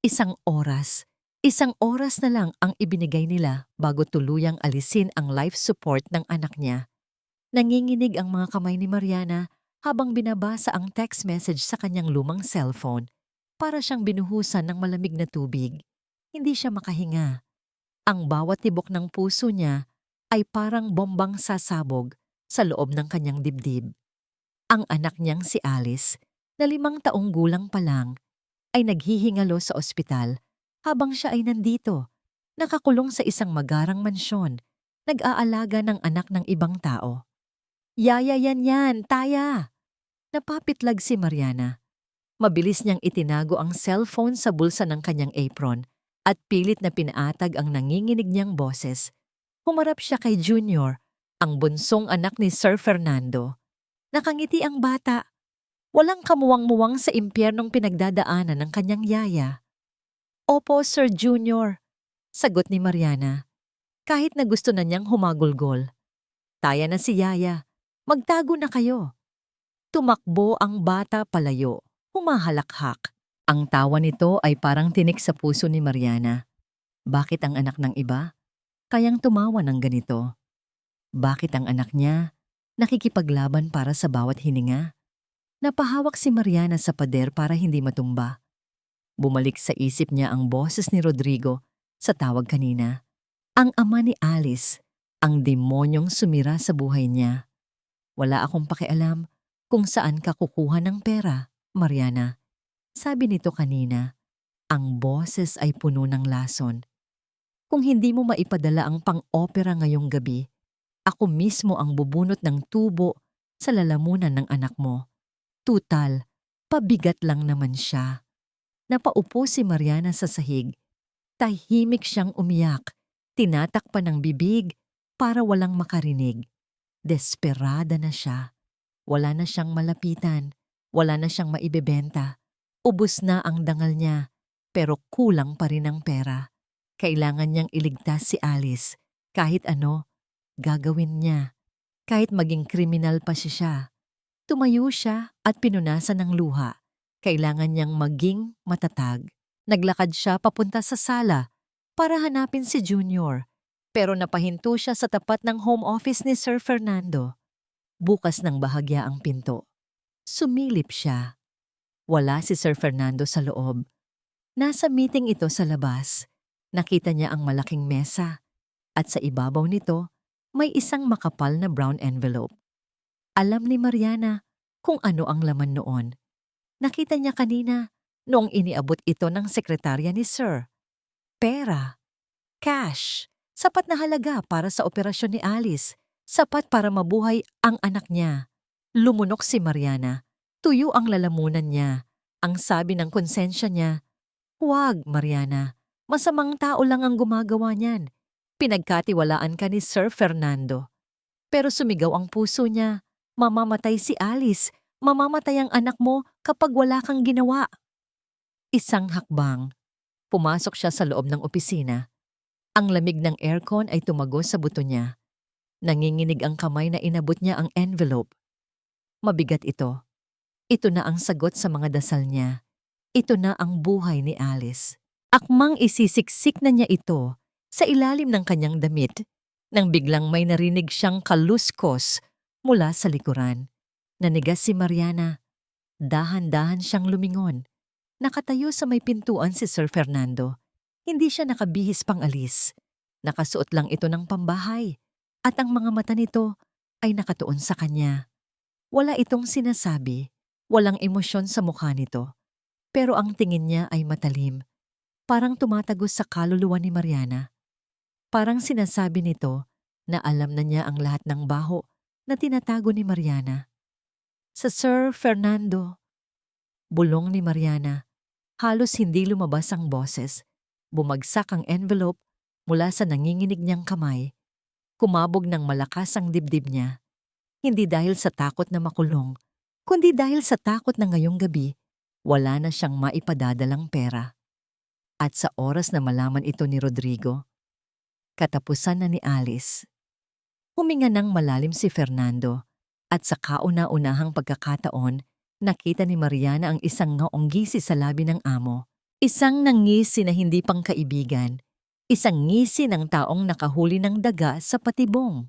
Isang oras na lang ang ibinigay nila bago tuluyang alisin ang life support ng anak niya. Nanginginig ang mga kamay ni Mariana habang binabasa ang text message sa kanyang lumang cellphone. Para siyang binuhusan ng malamig na tubig. Hindi siya makahinga. Ang bawat tibok ng puso niya ay parang bombang sasabog sa loob ng kanyang dibdib. Ang anak niyang si Alice, na 5 taong gulang pa lang, ay naghihingalo sa ospital habang siya ay nandito, nakakulong sa isang magarang mansyon, nag-aalaga ng anak ng ibang tao. Yaya yan, Taya! Napapitlag si Mariana. Mabilis niyang itinago ang cellphone sa bulsa ng kanyang apron at pilit na pinaatag ang nanginginig niyang boses. Humarap siya kay Junior, ang bunsong anak ni Sir Fernando. Nakangiti ang bata. Walang kamuwang-muwang sa impyernong pinagdadaanan ng kanyang yaya. Opo, Sir Junior, sagot ni Mariana. Kahit na gusto na niyang humagulgol. Taya na si Yaya. Magtago na kayo. Tumakbo ang bata palayo. Humahalakhak. Ang tawa nito ay parang tinik sa puso ni Mariana. Bakit ang anak ng iba kayang tumawa ng ganito? Bakit ang anak niya nakikipaglaban para sa bawat hininga? Napahawak si Mariana sa pader para hindi matumba. Bumalik sa isip niya ang boses ni Rodrigo sa tawag kanina. Ang ama ni Alice, ang demonyong sumira sa buhay niya. Wala akong pakialam kung saan ka kukuha ng pera, Mariana. Sabi nito kanina, ang boses ay puno ng lason. Kung hindi mo maipadala ang pang-opera ngayong gabi, ako mismo ang bubunot ng tubo sa lalamunan ng anak mo. Tutal, pabigat lang naman siya. Napaupo si Mariana sa sahig. Tahimik siyang umiyak, tinatakpan ng bibig para walang makarinig. Desperada na siya. Wala na siyang malapitan, wala na siyang maibebenta. Ubus na ang dangal niya, pero kulang pa rin ang pera. Kailangan niyang iligtas si Alice. Kahit ano, gagawin niya. Kahit maging kriminal pa siya. Tumayo siya at pinunasan ng luha. Kailangan niyang maging matatag. Naglakad siya papunta sa sala para hanapin si Junior. Pero napahinto siya sa tapat ng home office ni Sir Fernando. Bukas ng bahagya ang pinto. Sumilip siya. Wala si Sir Fernando sa loob. Nasa meeting ito sa labas. Nakita niya ang malaking mesa at sa ibabaw nito may isang makapal na brown envelope. Alam ni Mariana kung ano ang laman noon. Nakita niya kanina noong iniabot ito ng sekretarya ni Sir. Pera. Cash. Sapat na halaga para sa operasyon ni Alice. Sapat para mabuhay ang anak niya. Lumunok si Mariana. Tuyo ang lalamunan niya. Ang sabi ng konsensya niya, "Huwag, Mariana. Masamang tao lang ang gumagawa niyan. Pinagkatiwalaan ka ni Sir Fernando." Pero sumigaw ang puso niya. Mamamatay si Alice. Mamamatay ang anak mo kapag wala kang ginawa. Isang hakbang. Pumasok siya sa loob ng opisina. Ang lamig ng aircon ay tumagos sa buto niya. Nanginginig ang kamay na inabot niya ang envelope. Mabigat ito. Ito na ang sagot sa mga dasal niya. Ito na ang buhay ni Alice. Akmang isisiksik na niya ito sa ilalim ng kanyang damit nang biglang may narinig siyang kaluskos mula sa likuran. Nanigas si Mariana. Dahan-dahan siyang lumingon. Nakatayo sa may pintuan si Sir Fernando. Hindi siya nakabihis pang alis. Nakasuot lang ito ng pambahay at ang mga mata nito ay nakatuon sa kanya. Wala itong sinasabi, walang emosyon sa mukha nito. Pero ang tingin niya ay matalim. Parang tumatagos sa kaluluwa ni Mariana. Parang sinasabi nito na alam na niya ang lahat ng baho na tinatago ni Mariana. Sa Sir Fernando, bulong ni Mariana. Halos hindi lumabas ang boses. Bumagsak ang envelope mula sa nanginginig niyang kamay. Kumabog ng malakas ang dibdib niya. Hindi dahil sa takot na makulong, kundi dahil sa takot na ngayong gabi, wala na siyang maipadadalang pera. At sa oras na malaman ito ni Rodrigo, katapusan na ni Alice. Huminga ng malalim si Fernando at sa kauna-unahang pagkakataon, nakita ni Mariana ang isang ngaonggisi sa labi ng amo. Isang nangisi na hindi pangkaibigan, isang ngisi ng taong nakahuli ng daga sa patibong.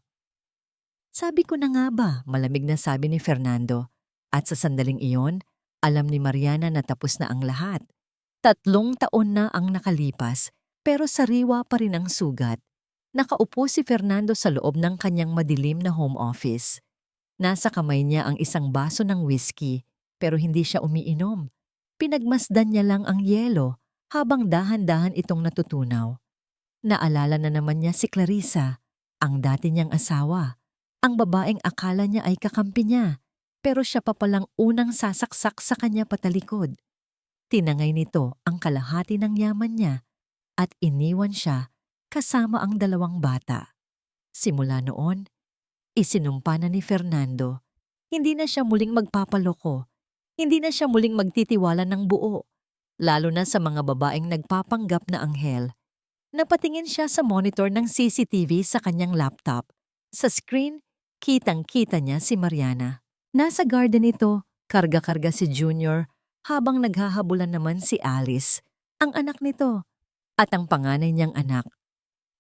Sabi ko na nga ba, malamig na sabi ni Fernando. At sa sandaling iyon, alam ni Mariana na tapos na ang lahat. 3 taon na ang nakalipas, pero sariwa pa rin ang sugat. Nakaupo si Fernando sa loob ng kanyang madilim na home office. Nasa kamay niya ang isang baso ng whiskey, pero hindi siya umiinom. Pinagmasdan niya lang ang yelo habang dahan-dahan itong natutunaw. Naalala na naman niya si Clarissa, ang dati niyang asawa. Ang babaeng akala niya ay kakampi niya, pero siya pa palang unang sasaksak sa kanya patalikod. Tinangay nito ang kalahati ng yaman niya at iniwan siya kasama ang 2 bata. Simula noon, isinumpa na ni Fernando. Hindi na siya muling magpapaloko. Hindi na siya muling magtitiwala ng buo, lalo na sa mga babaeng nagpapanggap na anghel. Napatingin siya sa monitor ng CCTV sa kanyang laptop. Sa screen, kitang-kita niya si Mariana. Nasa garden ito, karga-karga si Junior, habang naghahabulan naman si Alice, ang anak nito, at ang panganay niyang anak.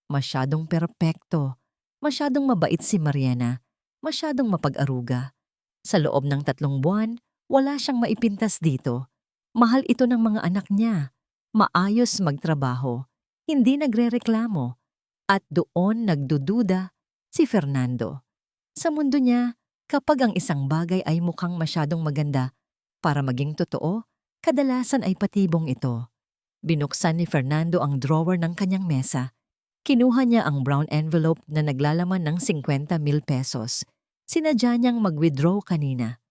Masyadong perpekto, masyadong mabait si Mariana, masyadong mapag-aruga. Sa loob ng 3 buwan, wala siyang maipintas dito. Mahal ito ng mga anak niya, maayos magtrabaho, hindi nagrereklamo, at doon nagdududa si Fernando. Sa mundo niya, kapag ang isang bagay ay mukhang masyadong maganda para maging totoo, kadalasan ay patibong ito. Binuksan ni Fernando ang drawer ng kanyang mesa. Kinuha niya ang brown envelope na naglalaman ng 50,000 pesos. Sinadya niyang mag-withdraw kanina.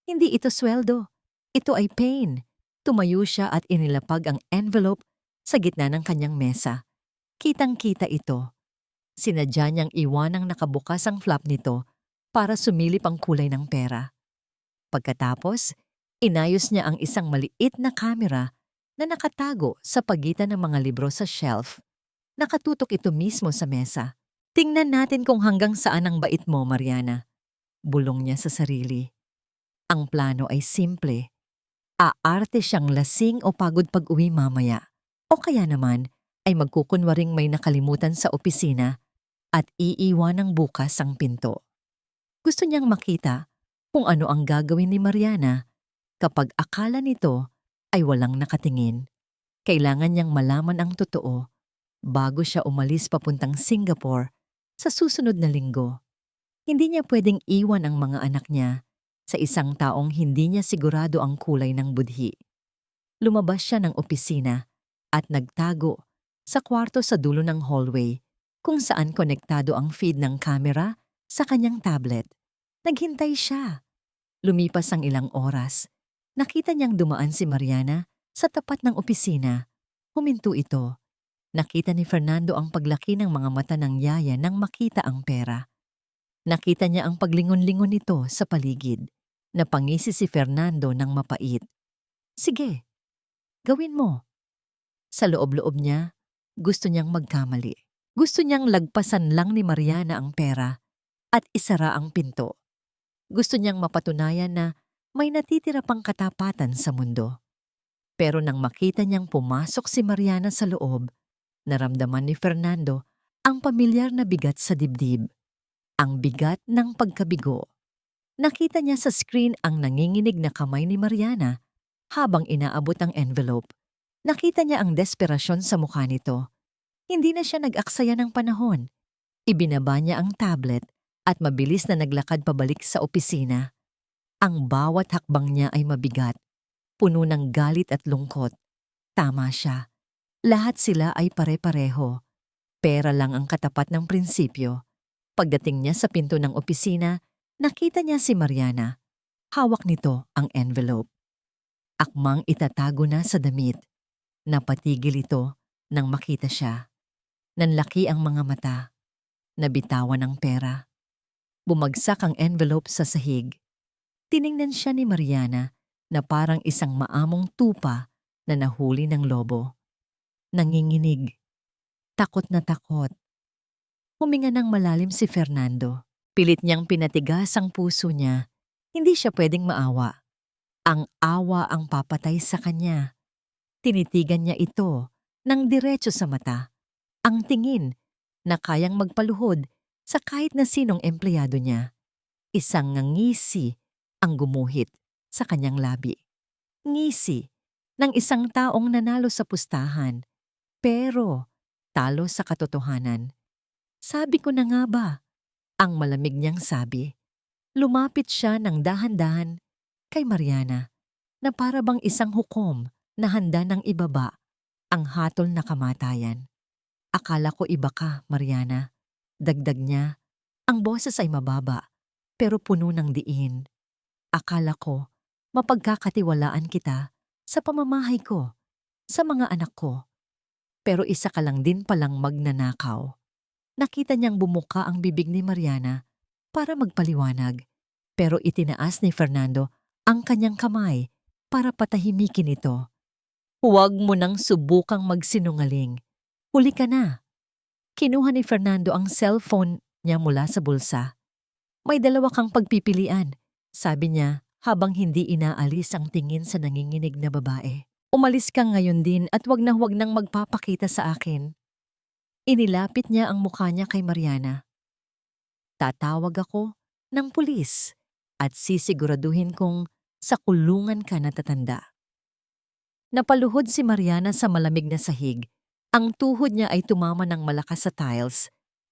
Hindi ito sweldo. Ito ay pain. Tumayo siya at inilapag ang envelope sa gitna ng kanyang mesa. Kitang-kita ito. Sinadya niyang iwanang nakabukas ang flap nito para sumilip ang kulay ng pera. Pagkatapos, inayos niya ang isang maliit na kamera na nakatago sa pagitan ng mga libro sa shelf. Nakatutok ito mismo sa mesa. Tingnan natin kung hanggang saan ang bait mo, Mariana. Bulong niya sa sarili. Ang plano ay simple. Aarte siyang lasing o pagod pag-uwi mamaya. O kaya naman ay magkukunwaring may nakalimutan sa opisina at iiwan ng bukas ang pinto. Gusto niyang makita kung ano ang gagawin ni Mariana kapag akala nito ay walang nakatingin. Kailangan niyang malaman ang totoo bago siya umalis papuntang Singapore sa susunod na linggo. Hindi niya pwedeng iwan ang mga anak niya sa isang taong hindi niya sigurado ang kulay ng budhi. Lumabas siya ng opisina at nagtago sa kwarto sa dulo ng hallway kung saan konektado ang feed ng camera sa kanyang tablet. Naghintay siya. Lumipas ang ilang oras. Nakita niyang dumaan si Mariana sa tapat ng opisina. Huminto ito. Nakita ni Fernando ang paglaki ng mga mata ng yaya nang makita ang pera. Nakita niya ang paglingon-lingon nito sa paligid. Napangisi si Fernando ng mapait. Sige, gawin mo. Sa loob-loob niya, gusto niyang magkamali. Gusto niyang lagpasan lang ni Mariana ang pera at isara ang pinto. Gusto niyang mapatunayan na may natitira pang katapatan sa mundo. Pero nang makita niyang pumasok si Mariana sa loob, naramdaman ni Fernando ang pamilyar na bigat sa dibdib. Ang bigat ng pagkabigo. Nakita niya sa screen ang nanginginig na kamay ni Mariana habang inaabot ang envelope. Nakita niya ang desperasyon sa mukha nito. Hindi na siya nag-aksaya ng panahon. Ibinaba niya ang tablet at mabilis na naglakad pabalik sa opisina. Ang bawat hakbang niya ay mabigat, puno ng galit at lungkot. Tama siya. Lahat sila ay pare-pareho. Pera lang ang katapat ng prinsipyo. Pagdating niya sa pinto ng opisina, nakita niya si Mariana. Hawak nito ang envelope. Akmang itatago na sa damit. Napatigil ito nang makita siya. Nanlaki ang mga mata. Nabitawan ang pera. Bumagsak ang envelope sa sahig. Tiningnan siya ni Mariana na parang isang maamong tupa na nahuli ng lobo. Nanginginig. Takot na takot. Huminga ng malalim si Fernando. Pilit niyang pinatigas ang puso niya. Hindi siya pwedeng maawa. Ang awa ang papatay sa kanya. Tinitigan niya ito ng diretso sa mata. Ang tingin na kayang magpaluhod sa kahit na sinong empleyado niya. Isang ngisi ang gumuhit sa kanyang labi. Ngisi ng isang taong nanalo sa pustahan, pero talo sa katotohanan. Sabi ko na nga ba, ang malamig niyang sabi. Lumapit siya ng dahan-dahan kay Mariana na para bang isang hukom na handa ng ibaba ang hatol na kamatayan. Akala ko iba ka, Mariana. Dagdag niya, ang boses ay mababa pero puno ng diin. Akala ko mapagkakatiwalaan kita sa pamamahay ko, sa mga anak ko. Pero isa ka lang din palang magnanakaw. Nakita niyang bumuka ang bibig ni Mariana para magpaliwanag. Pero itinaas ni Fernando ang kanyang kamay para patahimikin ito. Huwag mo nang subukang magsinungaling. Huli ka na. Kinuha ni Fernando ang cellphone niya mula sa bulsa. May dalawa kang pagpipilian, sabi niya habang hindi inaalis ang tingin sa nanginginig na babae. Umalis ka ngayon din at wag nang magpapakita sa akin. Inilapit niya ang mukha niya kay Mariana. Tatawag ako ng pulis at sisiguraduhin kong sa kulungan ka natatanda. Napaluhod si Mariana sa malamig na sahig. Ang tuhod niya ay tumama ng malakas sa tiles,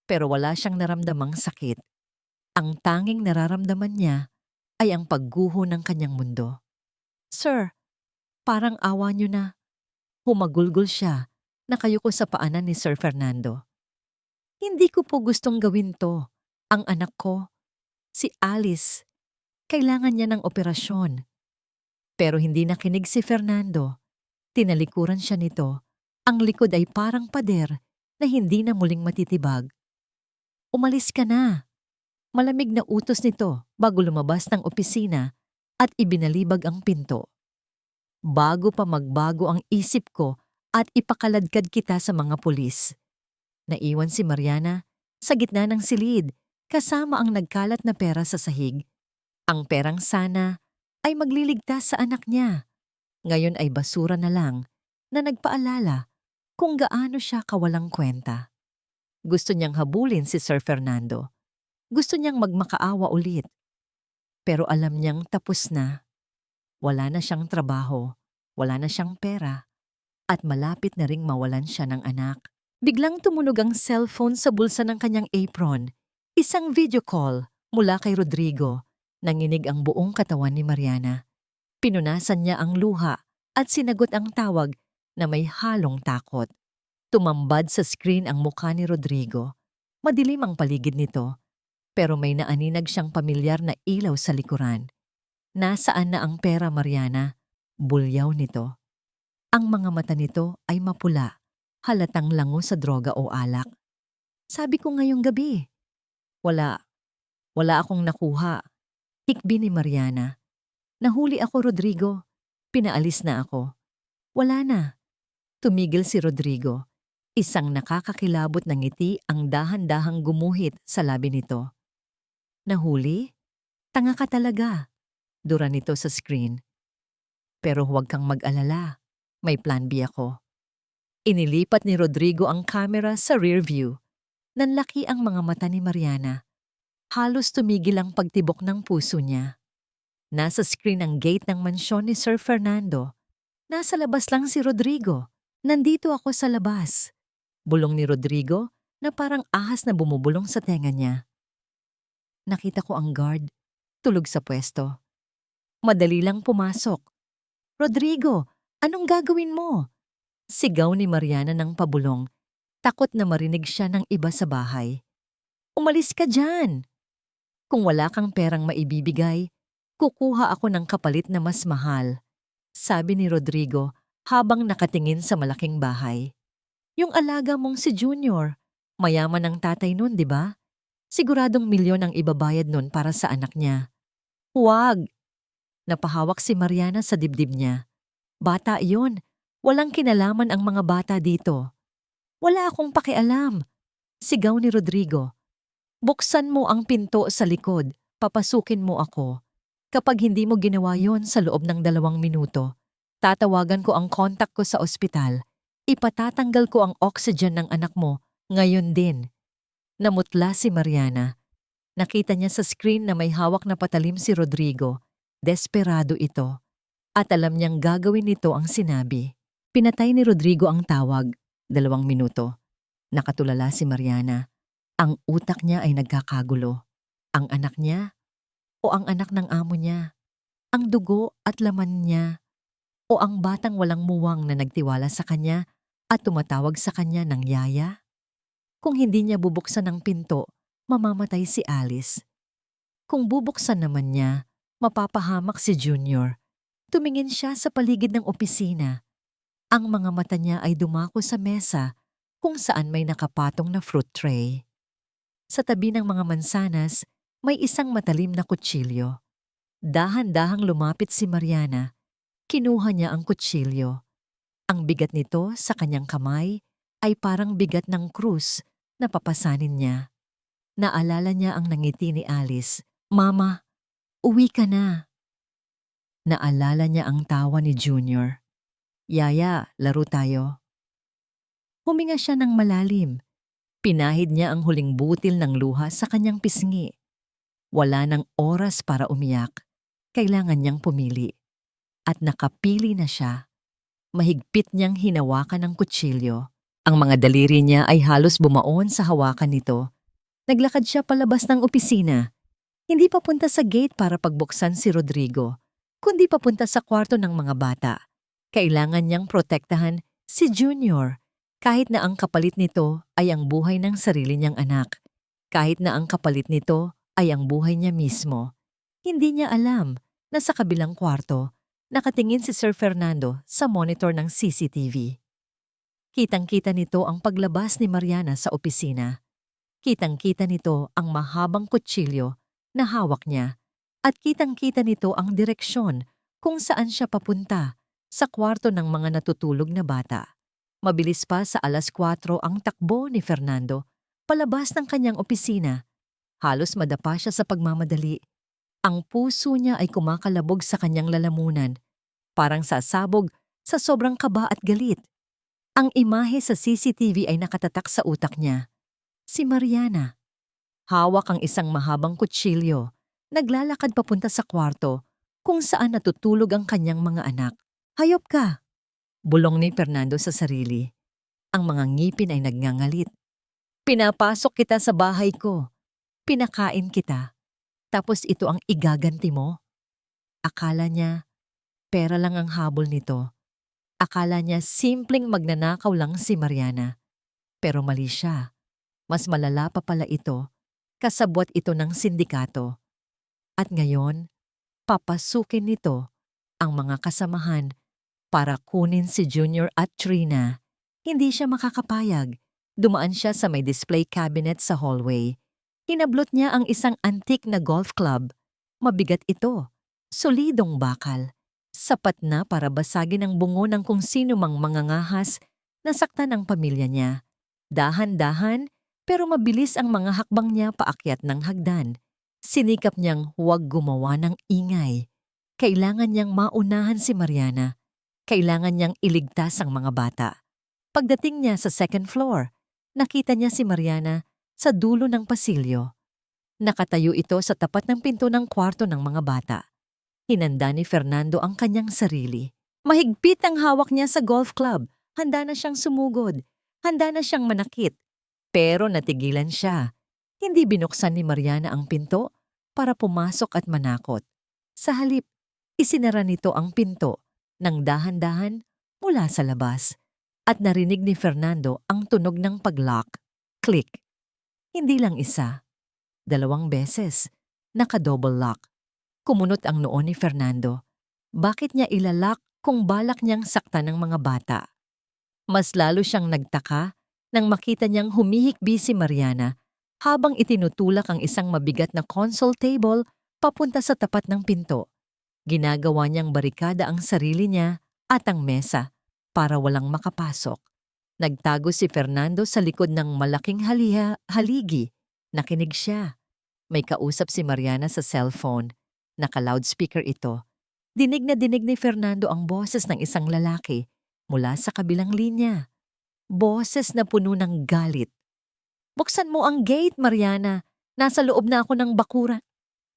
pero wala siyang naramdamang sakit. Ang tanging nararamdaman niya ay ang pagguho ng kanyang mundo. Sir, parang awa niyo na. Humagulgol siya, nakayuko sa paanan ni Sir Fernando. Hindi ko po gustong gawin to. Ang anak ko, si Alice, kailangan niya ng operasyon. Pero hindi nakinig si Fernando. Tinalikuran siya nito. Ang likod ay parang pader na hindi na muling matitibag. Umalis ka na. Malamig na utos nito bago lumabas ng opisina at ibinalibag ang pinto. Bago pa magbago ang isip ko at ipakaladkad kita sa mga pulis. Naiwan si Mariana sa gitna ng silid kasama ang nagkalat na pera sa sahig. Ang perang sana ay magliligtas sa anak niya. Ngayon ay basura na lang na nagpaalala kung gaano siya kawalang kwenta. Gusto niyang habulin si Sir Fernando. Gusto niyang magmakaawa ulit. Pero alam niyang tapos na. Wala na siyang trabaho, wala na siyang pera, at malapit na ring mawalan siya ng anak. Biglang tumunog ang cellphone sa bulsa ng kanyang apron. Isang video call mula kay Rodrigo. Nanginig ang buong katawan ni Mariana. Pinunasan niya ang luha at sinagot ang tawag na may halong takot. Tumambad sa screen ang mukha ni Rodrigo. Madilim ang paligid nito, pero may naaninag siyang pamilyar na ilaw sa likuran. Nasaan na ang pera, Mariana? Bulyaw nito. Ang mga mata nito ay mapula, halatang lango sa droga o alak. Sabi ko ngayong gabi. Wala akong nakuha. Hikbi ni Mariana. Nahuli ako, Rodrigo. Pinaalis na ako. Wala na. Tumigil si Rodrigo. Isang nakakakilabot na ngiti ang dahan-dahang gumuhit sa labi nito. Nahuli? Tanga ka talaga. Dura nito sa screen. Pero huwag kang mag-alala. May plan B ako. Inilipat ni Rodrigo ang camera sa rear view. Nanlaki ang mga mata ni Mariana. Halos tumigil ang pagtibok ng puso niya. Nasa screen ang gate ng mansyon ni Sir Fernando. Nasa labas lang si Rodrigo. Nandito ako sa labas. Bulong ni Rodrigo na parang ahas na bumubulong sa tenga niya. Nakita ko ang guard. Tulog sa pwesto. Madali lang pumasok. Rodrigo, anong gagawin mo? Sigaw ni Mariana ng pabulong. Takot na marinig siya ng iba sa bahay. Umalis ka dyan! Kung wala kang perang maibibigay, kukuha ako ng kapalit na mas mahal, sabi ni Rodrigo habang nakatingin sa malaking bahay. Yung alaga mong si Junior, mayaman ang tatay nun, di ba? Siguradong milyon ang ibabayad nun para sa anak niya. Huwag! Napahawak si Mariana sa dibdib niya. Bata yun. Walang kinalaman ang mga bata dito. Wala akong pakialam. Sigaw ni Rodrigo. Buksan mo ang pinto sa likod. Papasukin mo ako. Kapag hindi mo ginawa yon sa loob ng 2 minuto, Tatawagan ko ang contact ko sa ospital. Ipatatanggal ko ang oxygen ng anak mo ngayon din. Namutla si Mariana. Nakita niya sa screen na may hawak na patalim si Rodrigo. Desperado ito. At alam niyang gagawin nito ang sinabi. Pinatay ni Rodrigo ang tawag. 2 minuto. Nakatulala si Mariana. Ang utak niya ay nagkakagulo. Ang anak niya o ang anak ng amo niya? Ang dugo at laman niya o ang batang walang muwang na nagtiwala sa kanya at tumatawag sa kanya ng yaya? Kung hindi niya bubuksan ang pinto, mamamatay si Alice. Kung bubuksan naman niya, mapapahamak si Junior. Tumingin siya sa paligid ng opisina. Ang mga mata niya ay dumako sa mesa kung saan may nakapatong na fruit tray. Sa tabi ng mga mansanas, may isang matalim na kutsilyo. Dahan-dahang lumapit si Mariana. Kinuha niya ang kutsilyo. Ang bigat nito sa kanyang kamay ay parang bigat ng krus na papasanin niya. Naalala niya ang nangiti ni Alice. "Mama, uwi ka na." Naalala niya ang tawa ni Junior. "Yaya, laro tayo." Huminga siya ng malalim. Pinahid niya ang huling butil ng luha sa kanyang pisngi. Wala ng oras para umiyak. Kailangan niyang pumili. At nakapili na siya. Mahigpit niyang hinawakan ang kutsilyo. Ang mga daliri niya ay halos bumaon sa hawakan nito. Naglakad siya palabas ng opisina. Hindi papunta sa gate para pagbuksan si Rodrigo, kundi papunta sa kwarto ng mga bata. Kailangan niyang protektahan si Junior, kahit na ang kapalit nito ay ang buhay ng sarili niyang anak. Kahit na ang kapalit nito ay ang buhay niya mismo. Hindi niya alam na sa kabilang kwarto, nakatingin si Sir Fernando sa monitor ng CCTV. Kitang-kita nito ang paglabas ni Mariana sa opisina. Kitang-kita nito ang mahabang kutsilyo na hawak niya at kitang-kita nito ang direksyon kung saan siya papunta, sa kwarto ng mga natutulog na bata. Mabilis pa sa 4:00 ang takbo ni Fernando palabas ng kanyang opisina. Halos madapa siya sa pagmamadali. Ang puso niya ay kumakalabog sa kanyang lalamunan, parang sasabog sa sobrang kaba at galit. Ang imahe sa CCTV ay nakatatak sa utak niya. Si Mariana. Hawak ang isang mahabang kutsilyo, naglalakad papunta sa kwarto kung saan natutulog ang kanyang mga anak. "Hayop ka!" bulong ni Fernando sa sarili. Ang mga ngipin ay nagngangalit. "Pinapasok kita sa bahay ko. Pinakain kita. Tapos ito ang igaganti mo?" Akala niya, pera lang ang habol nito. Akala niya simpleng magnanakaw lang si Mariana. Pero mali siya. Mas malala pa pala ito. Kasabwat ito ng sindikato. At ngayon, papasukin nito ang mga kasamahan para kunin si Junior at Trina. Hindi siya makakapayag. Dumaan siya sa may display cabinet sa hallway. Hinablot niya ang isang antique na golf club. Mabigat ito. Solidong bakal. Sapat na para basagin ang bungo ng kung sino mang mangangahas na saktan ang pamilya niya. Dahan-dahan pero mabilis ang mga hakbang niya paakyat ng hagdan. Sinikap niyang huwag gumawa ng ingay. Kailangan niyang maunahan si Mariana. Kailangan niyang iligtas ang mga bata. Pagdating niya sa second floor, nakita niya si Mariana sa dulo ng pasilyo. Nakatayo ito sa tapat ng pinto ng kwarto ng mga bata. Hinanda ni Fernando ang kanyang sarili. Mahigpit ang hawak niya sa golf club. Handa na siyang sumugod. Handa na siyang manakit. Pero natigilan siya. Hindi binuksan ni Mariana ang pinto para pumasok at manakot. Sa halip, isinara nito ang pinto ng dahan-dahan mula sa labas. At narinig ni Fernando ang tunog ng pag-lock. Click. Hindi lang isa. 2 beses. Naka-double lock. Kumunot ang noo ni Fernando. Bakit niya ilalak kung balak niyang saktan ng mga bata? Mas lalo siyang nagtaka nang makita niyang humihikbi si Mariana habang itinutulak ang isang mabigat na console table papunta sa tapat ng pinto. Ginagawa niyang barikada ang sarili niya at ang mesa para walang makapasok. Nagtago si Fernando sa likod ng malaking haligi. Nakinig siya. May kausap si Mariana sa cellphone. Naka-loudspeaker ito. Dinig na dinig ni Fernando ang boses ng isang lalaki mula sa kabilang linya. Boses na puno ng galit. "Buksan mo ang gate, Mariana. Nasa loob na ako ng bakuran."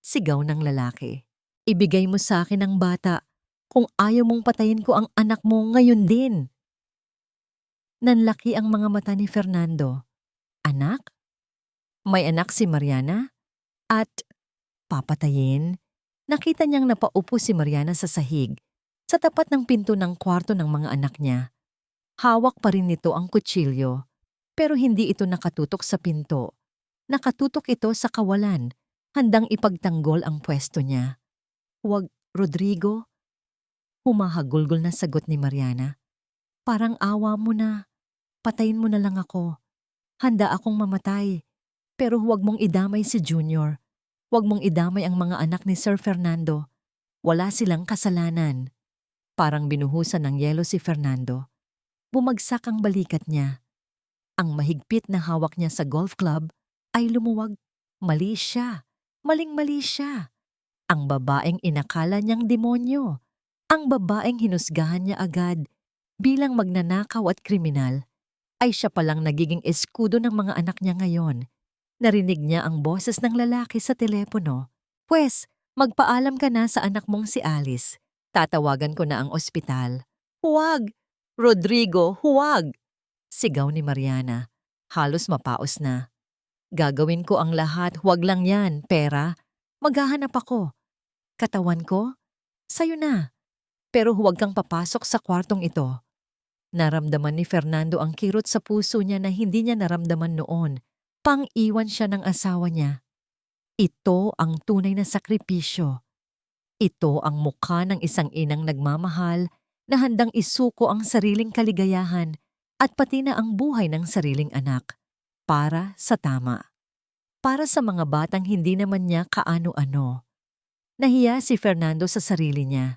Sigaw ng lalaki. "Ibigay mo sa akin ang bata. Kung ayaw mong patayin ko ang anak mo ngayon din." Nanlaki ang mga mata ni Fernando. Anak? May anak si Mariana? At papatayin? Nakita niyang napaupo si Mariana sa sahig, sa tapat ng pinto ng kwarto ng mga anak niya. Hawak pa rin nito ang kutsilyo, pero hindi ito nakatutok sa pinto. Nakatutok ito sa kawalan, handang ipagtanggol ang pwesto niya. "Huwag, Rodrigo." Humahagulgol na sagot ni Mariana. "Parang awa mo na. Patayin mo na lang ako. Handa akong mamatay. Pero huwag mong idamay si Junior. Huwag mong idamay ang mga anak ni Sir Fernando. Wala silang kasalanan." Parang binuhusan ng yelo si Fernando. Bumagsak ang balikat niya. Ang mahigpit na hawak niya sa golf club ay lumuwag. Mali siya. Maling-mali siya. Ang babaeng inakala niyang demonyo. Ang babaeng hinusgahan niya agad bilang magnanakaw at kriminal ay siya palang nagiging eskudo ng mga anak niya ngayon. Narinig niya ang boses ng lalaki sa telepono. "Pwes, magpaalam ka na sa anak mong si Alice. Tatawagan ko na ang ospital." "Huwag! Rodrigo, huwag!" Sigaw ni Mariana. Halos mapaos na. "Gagawin ko ang lahat, huwag lang yan, pera. Maghahanap ako. Katawan ko? Sa'yo na. Pero huwag kang papasok sa kwartong ito." Naramdaman ni Fernando ang kirot sa puso niya na hindi niya naramdaman noon. Pang-iwan siya ng asawa niya. Ito ang tunay na sakripisyo. Ito ang mukha ng isang inang nagmamahal na handang isuko ang sariling kaligayahan at pati na ang buhay ng sariling anak para sa tama. Para sa mga batang hindi naman niya kaano-ano. Nahiya si Fernando sa sarili niya.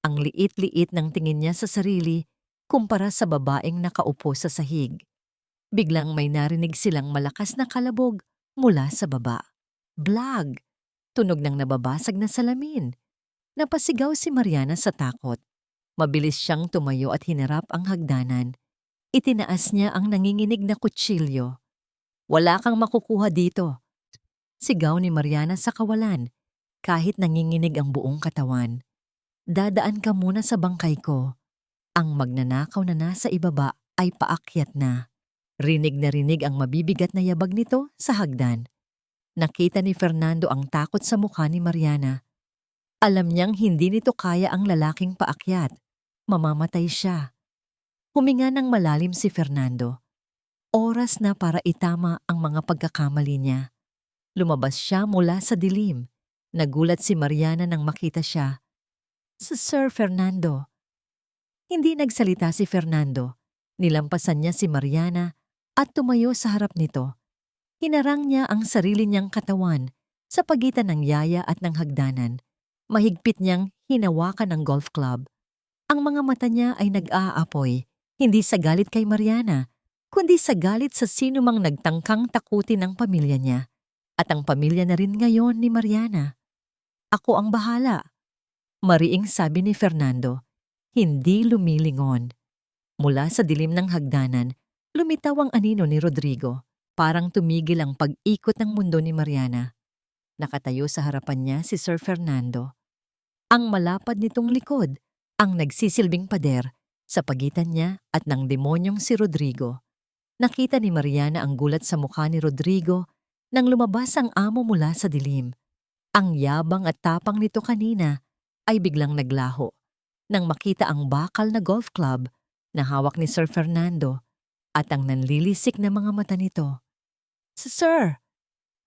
Ang liit-liit ng tingin niya sa sarili kumpara sa babaeng nakaupo sa sahig. Biglang may narinig silang malakas na kalabog mula sa baba. Blag! Tunog ng nababasag na salamin. Napasigaw si Mariana sa takot. Mabilis siyang tumayo at hinarap ang hagdanan. Itinaas niya ang nanginginig na kutsilyo. "Wala kang makukuha dito." Sigaw ni Mariana sa kawalan, kahit nanginginig ang buong katawan. "Dadaan ka muna sa bangkay ko." Ang magnanakaw na nasa ibaba ay paakyat na. Rinig na rinig ang mabibigat na yabag nito sa hagdan. Nakita ni Fernando ang takot sa mukha ni Mariana. Alam niyang hindi nito kaya ang lalaking paakyat. Mamamatay siya. Huminga ng malalim si Fernando. Oras na para itama ang mga pagkakamali niya. Lumabas siya mula sa dilim. Nagulat si Mariana nang makita siya. Sir Fernando." Hindi nagsalita si Fernando. Nilampasan niya si Mariana at tumayo sa harap nito. Hinarang niya ang sarili niyang katawan sa pagitan ng yaya at ng hagdanan. Mahigpit niyang hinawakan ang golf club. Ang mga mata niya ay nag-aapoy, hindi sa galit kay Mariana, kundi sa galit sa sino mang nagtangkang takutin ang pamilya niya. At ang pamilya na rin ngayon ni Mariana. "Ako ang bahala," mariing sabi ni Fernando. Hindi lumilingon. Mula sa dilim ng hagdanan, lumitaw ang anino ni Rodrigo. Parang tumigil ang pag-ikot ng mundo ni Mariana. Nakatayo sa harapan niya si Sir Fernando. Ang malapad nitong likod, ang nagsisilbing pader sa pagitan niya at ng demonyong si Rodrigo. Nakita ni Mariana ang gulat sa mukha ni Rodrigo nang lumabas ang amo mula sa dilim. Ang yabang at tapang nito kanina ay biglang naglaho nang makita ang bakal na golf club na hawak ni Sir Fernando at ang nanlilisik na mga mata nito. Sir!"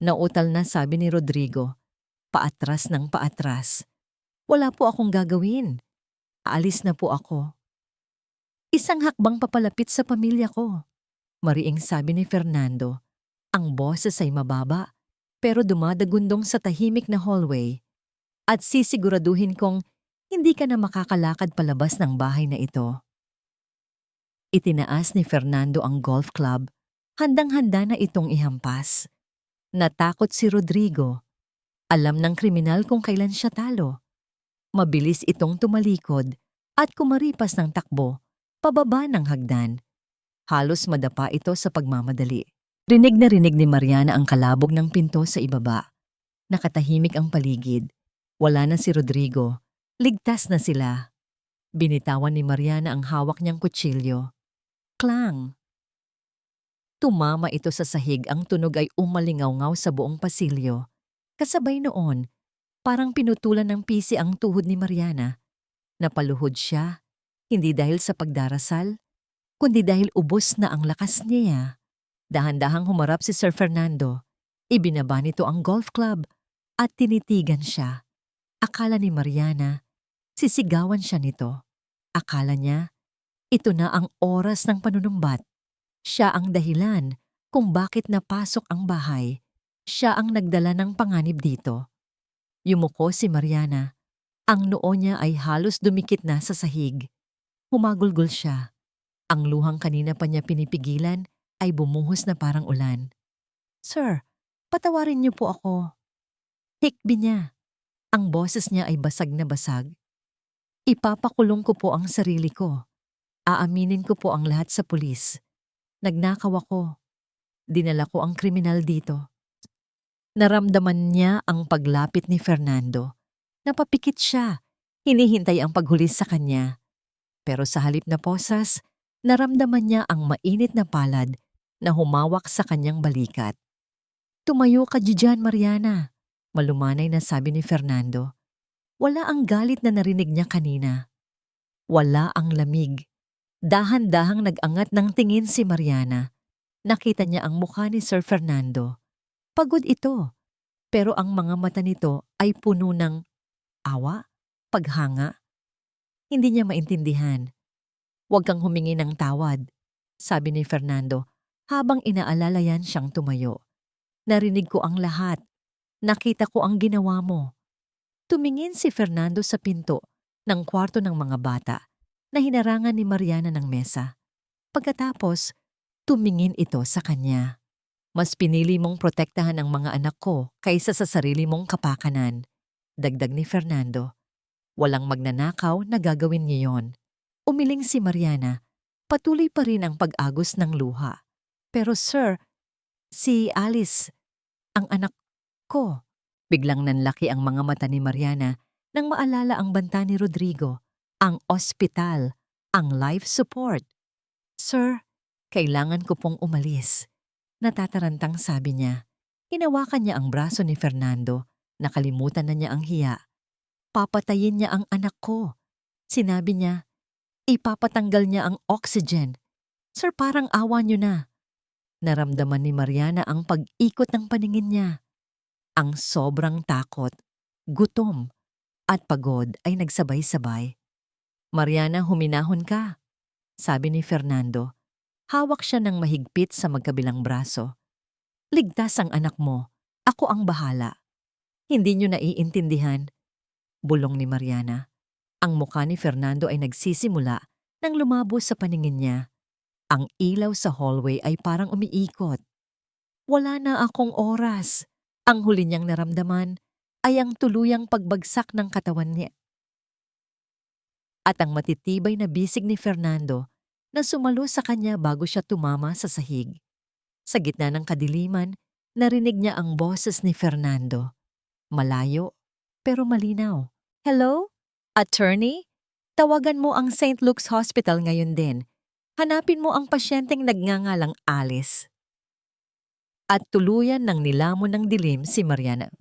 Nautal na sabi ni Rodrigo. Paatras ng paatras. "Wala po akong gagawin. Aalis na po ako." "Isang hakbang papalapit sa pamilya ko," mariing sabi ni Fernando. Ang boses ay mababa, pero dumadagundong sa tahimik na hallway. "At sisiguraduhin kong hindi ka na makakalakad palabas ng bahay na ito." Itinaas ni Fernando ang golf club, handang-handa na itong ihampas. Natakot si Rodrigo. Alam ng kriminal kung kailan siya talo. Mabilis itong tumalikod at kumaripas ng takbo, pababa ng hagdan. Halos madapa ito sa pagmamadali. Rinig na rinig ni Mariana ang kalabog ng pinto sa ibaba. Nakatahimik ang paligid. Wala na si Rodrigo. Ligtas na sila. Binitawan ni Mariana ang hawak niyang kutsilyo. Klang! Tumama ito sa sahig, ang tunog ay umalingaw-ngaw sa buong pasilyo. Kasabay noon, parang pinutulan ng pisi ang tuhod ni Mariana. Napaluhod siya, hindi dahil sa pagdarasal, kundi dahil ubos na ang lakas niya. Dahan-dahang humarap si Sir Fernando. Ibinaba nito ang golf club at tinitigan siya. Akala ni Mariana, sisigawan siya nito. Akala niya, ito na ang oras ng panunumbat. Siya ang dahilan kung bakit napasok ang bahay. Siya ang nagdala ng panganib dito. Yumuko si Mariana. Ang noo niya ay halos dumikit na sa sahig. Humagulgol siya. Ang luhang kanina pa niya pinipigilan ay bumuhos na parang ulan. Sir, patawarin niyo po ako. Hikbi niya. Ang boses niya ay basag na basag. Ipapakulong ko po ang sarili ko. Aaminin ko po ang lahat sa pulis. Nagnakaw ako. Dinala ko ang kriminal dito. Naramdaman niya ang paglapit ni Fernando. Napapikit siya. Hinihintay ang paghulis sa kanya. Pero sa halip na posas, naramdaman niya ang mainit na palad na humawak sa kanyang balikat. Tumayo ka diyan, Mariana. Malumanay na sabi ni Fernando. Wala ang galit na narinig niya kanina. Wala ang lamig. Dahan-dahang nag-angat ng tingin si Mariana. Nakita niya ang mukha ni Sir Fernando. Pagod ito, pero ang mga mata nito ay puno ng awa, paghanga. Hindi niya maintindihan. Huwag kang humingi ng tawad, sabi ni Fernando habang inaalalayan siyang tumayo. Narinig ko ang lahat. Nakita ko ang ginawa mo. Tumingin si Fernando sa pinto ng kwarto ng mga bata na hinarangan ni Mariana ng mesa. Pagkatapos, tumingin ito sa kanya. Mas pinili mong protektahan ang mga anak ko kaysa sa sarili mong kapakanan. Dagdag ni Fernando. Walang magnanakaw na gagawin ngayon. Umiling si Mariana. Patuloy pa rin ang pag-agos ng luha. Pero sir, si Alice, ang anak ko. Biglang nanlaki ang mga mata ni Mariana nang maalala ang banta ni Rodrigo, ang ospital, ang life support. Sir, kailangan ko pong umalis. Natatarantang sabi niya. Hinawakan niya ang braso ni Fernando. Nakalimutan na niya ang hiya. Papatayin niya ang anak ko. Sinabi niya, ipapatanggal niya ang oxygen. Sir, parang awa niyo na. Naramdaman ni Mariana ang pag-ikot ng paningin niya. Ang sobrang takot, gutom, at pagod ay nagsabay-sabay. Mariana, huminahon ka, sabi ni Fernando. Hawak siya ng mahigpit sa magkabilang braso. Ligtas ang anak mo. Ako ang bahala. Hindi niyo naiintindihan. Bulong ni Mariana. Ang mukha ni Fernando ay nagsisimula nang lumabo sa paningin niya. Ang ilaw sa hallway ay parang umiikot. Wala na akong oras. Ang huli niyang naramdaman ay ang tuluyang pagbagsak ng katawan niya. At ang matitibay na bisig ni Fernando na sumalo sa kanya bago siya tumama sa sahig. Sa gitna ng kadiliman, narinig niya ang boses ni Fernando. Malayo, pero malinaw. Hello? Attorney? Tawagan mo ang St. Luke's Hospital ngayon din. Hanapin mo ang pasyenteng nagngangalang Alice. At tuluyan ng nilamon ng dilim si Mariana.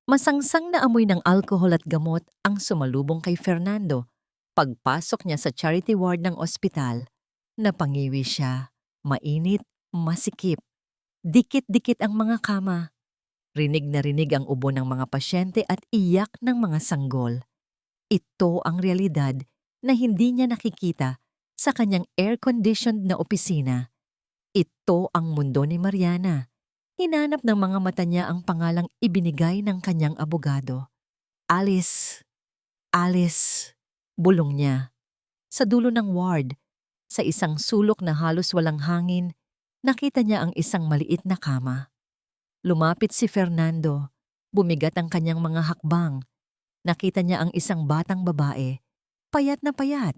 Masangsang na amoy ng alkohol at gamot ang sumalubong kay Fernando. Pagpasok niya sa charity ward ng ospital, napangiwi siya, mainit, masikip. Dikit-dikit ang mga kama. Rinig na rinig ang ubo ng mga pasyente at iyak ng mga sanggol. Ito ang realidad na hindi niya nakikita sa kanyang air-conditioned na opisina. Ito ang mundo ni Mariana. Hinanap ng mga mata niya ang pangalang ibinigay ng kanyang abogado. Alice. Alice. Bulong niya. Sa dulo ng ward, sa isang sulok na halos walang hangin, nakita niya ang isang maliit na kama. Lumapit si Fernando. Bumigat ang kanyang mga hakbang. Nakita niya ang isang batang babae, payat na payat.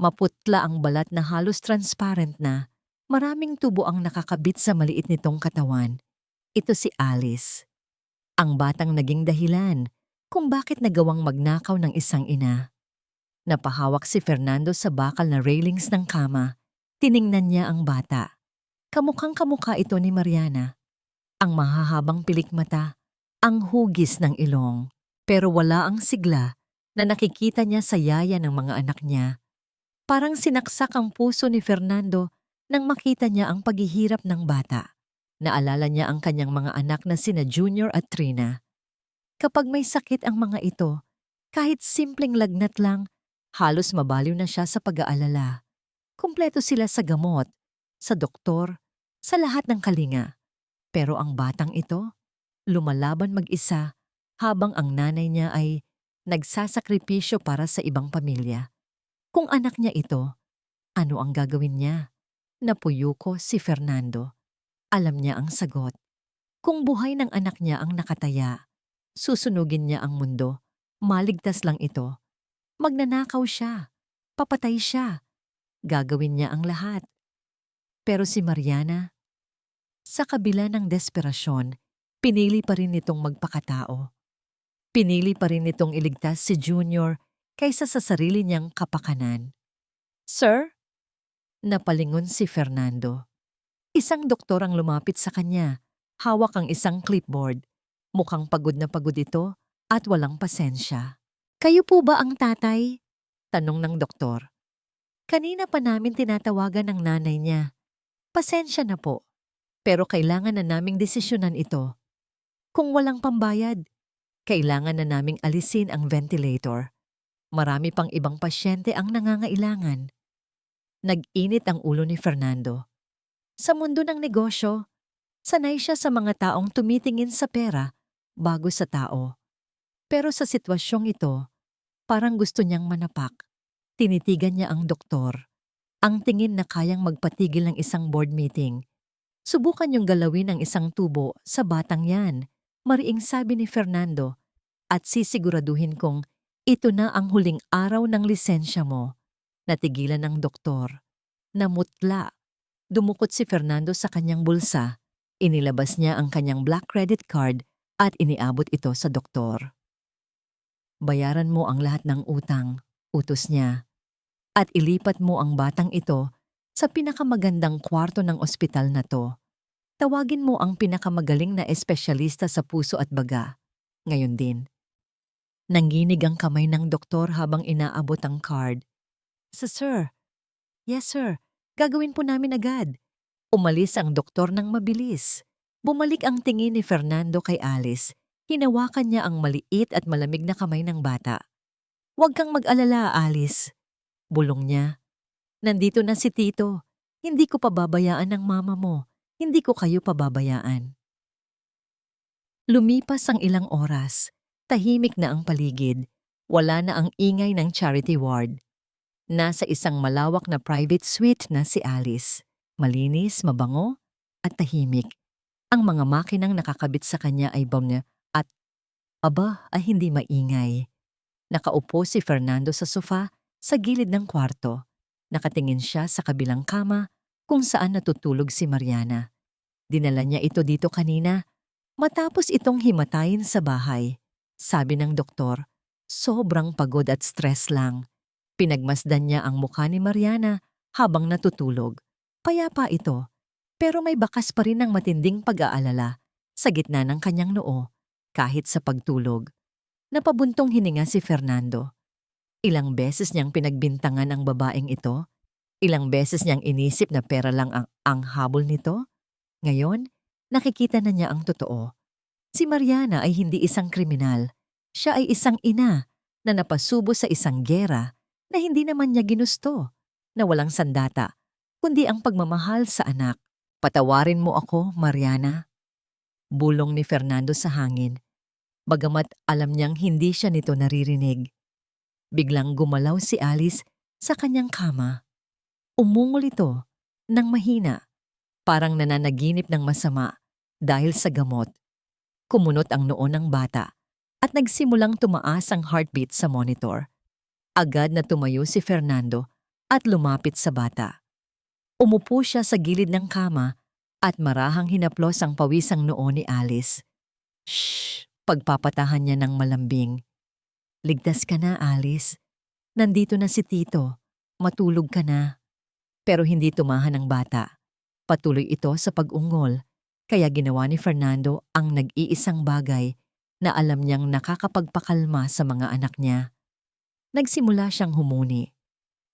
Maputla ang balat na halos transparent na. Maraming tubo ang nakakabit sa maliit nitong katawan. Ito si Alice. Ang batang naging dahilan kung bakit nagawang magnakaw ng isang ina. Napahawak si Fernando sa bakal na railings ng kama. Tiningnan niya ang bata. Kamukhang kamukha ito ni Mariana. Ang mahahabang pilik mata, ang hugis ng ilong. Pero wala ang sigla na nakikita niya sa yaya ng mga anak niya. Parang sinaksak ang puso ni Fernando nang makita niya ang paghihirap ng bata. Naalala niya ang kanyang mga anak na sina Junior at Trina. Kapag may sakit ang mga ito, kahit simpleng lagnat lang, halos mabaliw na siya sa pag-aalala. Kumpleto sila sa gamot, sa doktor, sa lahat ng kalinga. Pero ang batang ito, lumalaban mag-isa habang ang nanay niya ay nagsasakripisyo para sa ibang pamilya. Kung anak niya ito, ano ang gagawin niya? Napuyuko si Fernando. Alam niya ang sagot. Kung buhay ng anak niya ang nakataya, susunugin niya ang mundo. Maligtas lang ito. Magnanakaw siya. Papatay siya. Gagawin niya ang lahat. Pero si Mariana, sa kabila ng desperasyon, pinili pa rin nitong magpakatao. Pinili pa rin nitong iligtas si Junior kaysa sa sarili niyang kapakanan. Sir? Napalingon si Fernando. Isang doktor ang lumapit sa kanya. Hawak ang isang clipboard. Mukhang pagod na pagod ito at walang pasensya. Kayo po ba ang tatay? Tanong ng doktor. Kanina pa namin tinatawagan ng nanay niya. Pasensya na po. Pero kailangan na naming desisyonan ito. Kung walang pambayad, kailangan na naming alisin ang ventilator. Marami pang ibang pasyente ang nangangailangan. Nag-init ang ulo ni Fernando. Sa mundo ng negosyo, sanay siya sa mga taong tumitingin sa pera bago sa tao. Pero sa sitwasyong ito, parang gusto niyang manapak. Tinitigan niya ang doktor. Ang tingin na kayang magpatigil ng isang board meeting. Subukan niyong galawin ang isang tubo sa batang yan, mariing sabi ni Fernando, at sisiguraduhin kong ito na ang huling araw ng lisensya mo. Natigilan ng doktor. Namutla. Dumukot si Fernando sa kanyang bulsa. Inilabas niya ang kanyang black credit card at iniabot ito sa doktor. Bayaran mo ang lahat ng utang, utos niya. At ilipat mo ang batang ito sa pinakamagandang kwarto ng ospital na to. Tawagin mo ang pinakamagaling na espesyalista sa puso at baga. Ngayon din. Nanginig ang kamay ng doktor habang inaabot ang card. Sir. Yes, sir. Gagawin po namin agad. Umalis ang doktor ng mabilis. Bumalik ang tingin ni Fernando kay Alice. Hinawakan niya ang maliit at malamig na kamay ng bata. Huwag kang mag-alala, Alice. Bulong niya. Nandito na si Tito. Hindi ko pababayaan ang mama mo. Hindi ko kayo pababayaan. Lumipas ang ilang oras. Tahimik na ang paligid. Wala na ang ingay ng charity ward. Nasa isang malawak na private suite na si Alice. Malinis, mabango, at tahimik. Ang mga makinang nakakabit sa kanya ay bomnya at ay hindi maingay. Nakaupo si Fernando sa sofa sa gilid ng kwarto. Nakatingin siya sa kabilang kama kung saan natutulog si Mariana. Dinala niya ito dito kanina matapos itong himatayin sa bahay. Sabi ng doktor, sobrang pagod at stress lang. Pinagmasdan niya ang mukha ni Mariana habang natutulog. Payapa ito, pero may bakas pa rin ng matinding pag-aalala sa gitna ng kanyang noo kahit sa pagtulog. Napabuntong hininga si Fernando. Ilang beses niyang pinagbintangan ang babaeng ito. Ilang beses niyang inisip na pera lang ang habol nito. Ngayon, nakikita na niya ang totoo. Si Mariana ay hindi isang kriminal. Siya ay isang ina na napasubo sa isang gera na hindi naman niya ginusto, na walang sandata, kundi ang pagmamahal sa anak. Patawarin mo ako, Mariana. Bulong ni Fernando sa hangin, bagamat alam niyang hindi siya nito naririnig. Biglang gumalaw si Alice sa kanyang kama. Umungol ito ng mahina, parang nananaginip ng masama dahil sa gamot. Kumunot ang noo ng bata. at nagsimulang tumaas ang heartbeat sa monitor. Agad na tumayo si Fernando at lumapit sa bata. Umupo siya sa gilid ng kama at marahang hinaplos ang pawisang noo ni Alice. Shh! Pagpapatahan niya ng malambing. Ligtas ka na, Alice. Nandito na si Tito. Matulog ka na. Pero hindi tumahan ang bata. Patuloy ito sa pag-ungol, kaya ginawa ni Fernando ang nag-iisang bagay na alam niyang nakakapagpakalma sa mga anak niya. Nagsimula siyang humuni.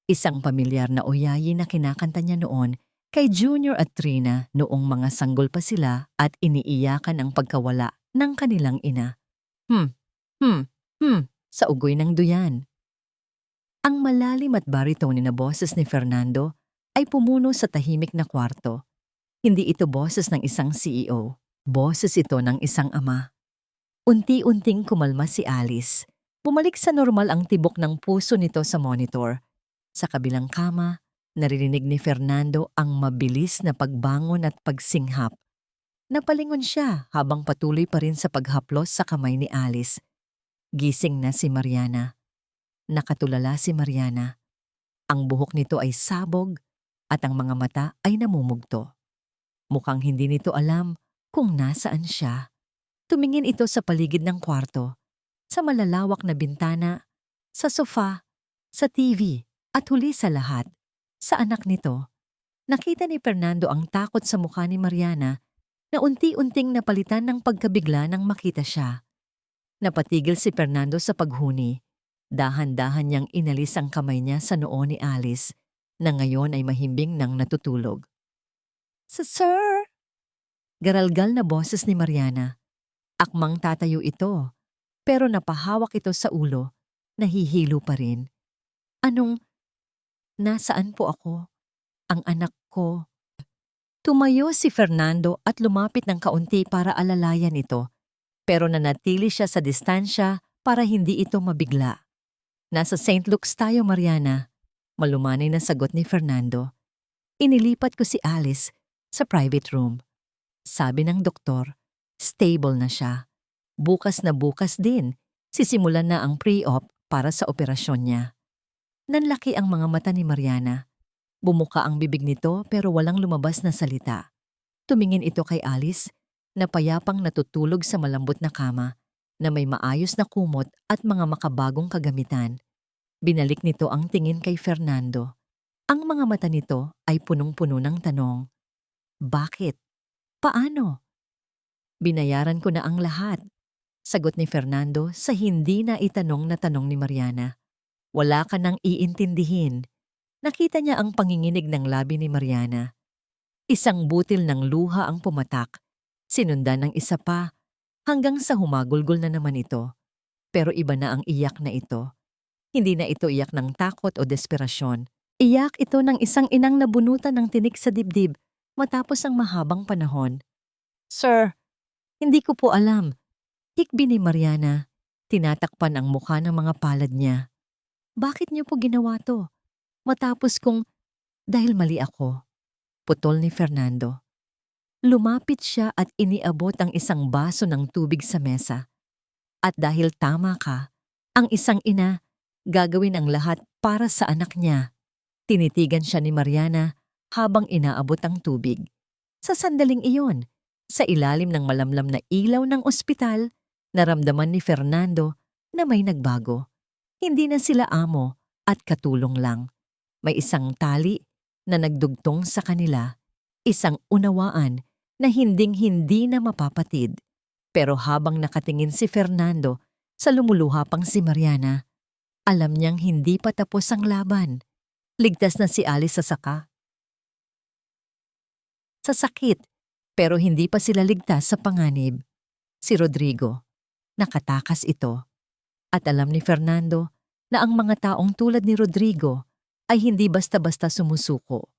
Isang pamilyar na oyayi na kinakanta niya noon kay Junior at Trina noong mga sanggol pa sila at iniiyakan ang pagkawala ng kanilang ina. Sa ugoy ng duyan. Ang malalim at baritone na boses ni Fernando ay pumuno sa tahimik na kwarto. Hindi ito boses ng isang CEO, boses ito ng isang ama. Unti-unting kumalma si Alice. Bumalik sa normal ang tibok ng puso nito sa monitor. Sa kabilang kama, naririnig ni Fernando ang mabilis na pagbangon at pagsinghap. Napalingon siya habang patuloy pa rin sa paghaplos sa kamay ni Alice. Gising na si Mariana. Nakatulala si Mariana. Ang buhok nito ay sabog at ang mga mata ay namumugto. Mukhang hindi nito alam kung nasaan siya. Tumingin ito sa paligid ng kwarto, sa malalawak na bintana, sa sofa, sa TV at huli sa lahat, sa anak nito. Nakita ni Fernando ang takot sa mukha ni Mariana na unti-unting napalitan ng pagkabigla nang makita siya. Napatigil si Fernando sa paghuni. Dahan-dahan niyang inalis ang kamay niya sa noo ni Alice na ngayon ay mahimbing nang natutulog. Sir! Garalgal na boses ni Mariana. Akmang tatayo ito, pero napahawak ito sa ulo, nahihilo pa rin. Nasaan po ako? Ang anak ko. Tumayo si Fernando at lumapit ng kaunti para alalayan ito, pero nanatili siya sa distansya para hindi ito mabigla. Nasa St. Luke's tayo, Mariana. Malumanay na sagot ni Fernando. Inilipat ko si Alice sa private room. Sabi ng doktor, stable na siya. Bukas na bukas din, sisimulan na ang pre-op para sa operasyon niya. Nanlaki ang mga mata ni Mariana. Bumuka ang bibig nito pero walang lumabas na salita. Tumingin ito kay Alice na payapang natutulog sa malambot na kama na may maayos na kumot at mga makabagong kagamitan. Binalik nito ang tingin kay Fernando. Ang mga mata nito ay punong-puno ng tanong. Bakit? Paano? Binayaran ko na ang lahat. Sagot ni Fernando sa hindi na itanong na tanong ni Mariana. Wala ka nang iintindihin. Nakita niya ang panginginig ng labi ni Mariana. Isang butil ng luha ang pumatak. Sinundan ng isa pa hanggang sa humagulgol na naman ito. Pero iba na ang iyak na ito. Hindi na ito iyak ng takot o desperasyon. Iyak ito ng isang inang nabunutan ng tinik sa dibdib matapos ang mahabang panahon. Sir, hindi ko po alam. Hikbi ni Mariana. Tinatakpan ang mukha ng mga palad niya. Bakit niyo po ginawa to? Matapos kong, dahil mali ako. Putol ni Fernando. Lumapit siya at iniabot ang isang baso ng tubig sa mesa. At dahil tama ka, ang isang ina, gagawin ang lahat para sa anak niya. Tinitigan siya ni Mariana habang inaabot ang tubig. Sa sandaling iyon, sa ilalim ng malamlam na ilaw ng ospital, naramdaman ni Fernando na may nagbago. Hindi na sila amo at katulong lang. May isang tali na nagdugtong sa kanila, isang unawaan na hinding-hindi na mapapatid. Pero habang nakatingin si Fernando sa lumuluha pang si Mariana, alam niyang hindi pa tapos ang laban. Ligtas na si Alice sa saka. Sa sakit, pero hindi pa sila ligtas sa panganib. Si Rodrigo, nakatakas ito. At alam ni Fernando na ang mga taong tulad ni Rodrigo ay hindi basta-basta sumusuko.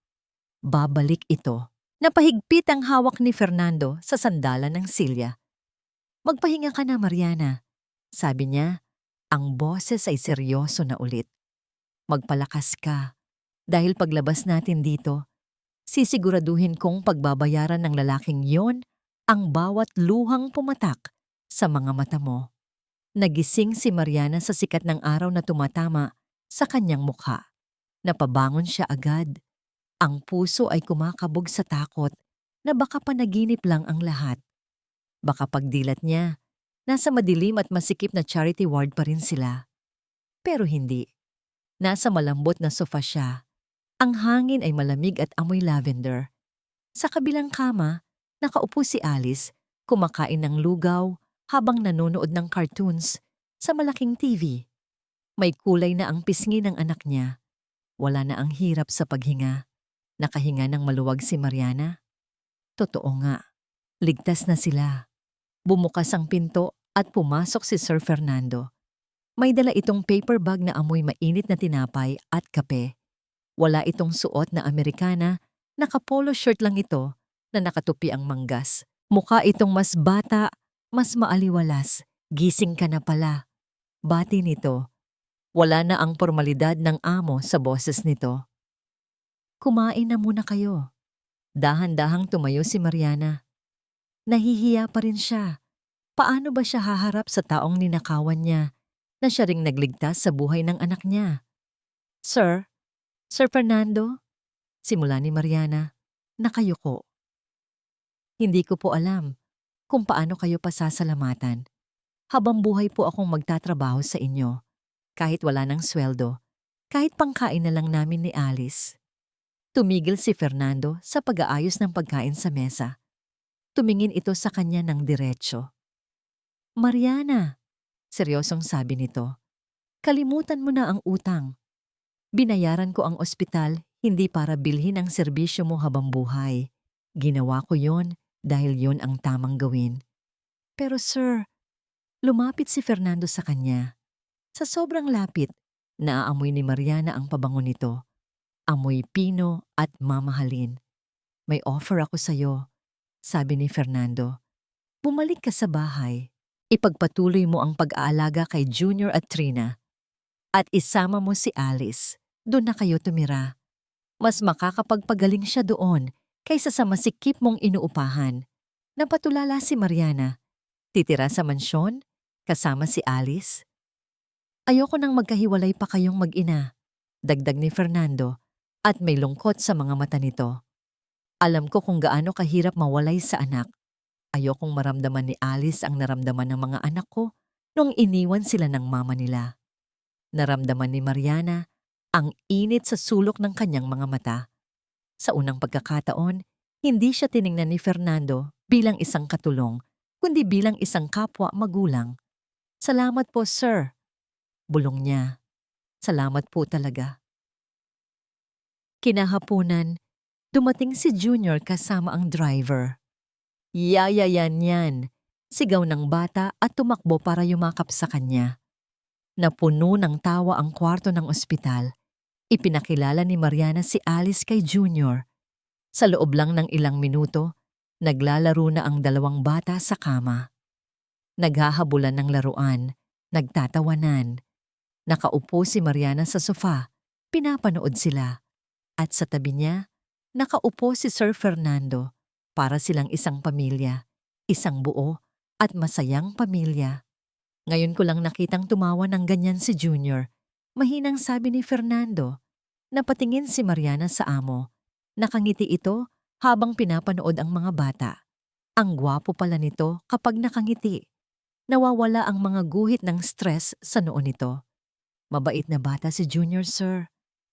Babalik ito. Napahigpit ang hawak ni Fernando sa sandalan ng silya. Magpahinga ka na, Mariana. Sabi niya, ang boses ay seryoso na ulit. Magpalakas ka. Dahil paglabas natin dito, sisiguraduhin kong pagbabayaran ng lalaking yon ang bawat luhang pumatak sa mga mata mo. Nagising si Mariana sa sikat ng araw na tumatama sa kanyang mukha. Napabangon siya agad. Ang puso ay kumakabog sa takot na baka panaginip lang ang lahat. Baka pagdilat niya, nasa madilim at masikip na charity ward pa rin sila. Pero hindi. Nasa malambot na sofa siya. Ang hangin ay malamig at amoy lavender. Sa kabilang kama, nakaupo si Alice, kumakain ng lugaw habang nanonood ng cartoons sa malaking TV. May kulay na ang pisngi ng anak niya. Wala na ang hirap sa paghinga. Nakahinga ng maluwag si Mariana. Totoo nga, ligtas na sila. Bumukas ang pinto at pumasok si Sir Fernando. May dala itong paper bag na amoy mainit na tinapay at kape. Wala itong suot na Amerikana, naka-polo shirt lang ito na nakatupi ang manggas. Mukha itong mas bata, mas maaliwalas. Gising ka na pala. Bati nito. Wala na ang formalidad ng amo sa boses nito. Kumain na muna kayo. Dahan-dahang tumayo si Mariana. Nahihiya pa rin siya. Paano ba siya haharap sa taong ninakawan niya na siya ring nagligtas sa buhay ng anak niya? Sir Fernando? Simula ni Mariana, nakayuko. Hindi ko po alam kung paano kayo pasasalamatan. Habang buhay po akong magtatrabaho sa inyo, kahit wala ng sweldo, kahit pangkain na lang namin ni Alice. Tumigil si Fernando sa pag-aayos ng pagkain sa mesa. Tumingin ito sa kanya ng diretsyo. Mariana, seryosong sabi nito, kalimutan mo na ang utang. Binayaran ko ang ospital hindi para bilhin ang serbisyo mo habang buhay. Ginawa ko yon dahil yon ang tamang gawin. Pero sir, lumapit si Fernando sa kanya. Sa sobrang lapit, naaamoy ni Mariana ang pabango nito. Amoy pino at mamahalin. May offer ako sa'yo, sabi ni Fernando. Bumalik ka sa bahay. Ipagpatuloy mo ang pag-aalaga kay Junior at Trina. At isama mo si Alice. Doon na kayo tumira. Mas makakapagpagaling siya doon kaysa sa masikip mong inuupahan. Napatulala si Mariana. Titira sa mansyon? Kasama si Alice? Ayoko nang magkahiwalay pa kayong mag-ina. Dagdag ni Fernando. At may lungkot sa mga mata nito. Alam ko kung gaano kahirap mawalay sa anak. Ayokong maramdaman ni Alice ang naramdaman ng mga anak ko nung iniwan sila ng mama nila. Naramdaman ni Mariana ang init sa sulok ng kanyang mga mata. Sa unang pagkakataon, hindi siya tiningnan ni Fernando bilang isang katulong, kundi bilang isang kapwa magulang. Salamat po, sir. Bulong niya. Salamat po talaga. Kinahapunan, dumating si Junior kasama ang driver. Yayayan yan, sigaw ng bata at tumakbo para yumakap sa kanya. Napuno ng tawa ang kwarto ng ospital. Ipinakilala ni Mariana si Alice kay Junior. Sa loob lang ng ilang minuto, naglalaro na ang dalawang bata sa kama. Naghahabulan ng laruan, nagtatawanan. Nakaupo si Mariana sa sofa, pinapanood sila. At sa tabi niya, nakaupo si Sir Fernando para silang isang pamilya, isang buo at masayang pamilya. Ngayon ko lang nakitang tumawa ng ganyan si Junior. Mahinang sabi ni Fernando. Napatingin si Mariana sa amo. Nakangiti ito habang pinapanood ang mga bata. Ang gwapo pala nito kapag nakangiti. Nawawala ang mga guhit ng stress sa noo nito. Mabait na bata si Junior, sir.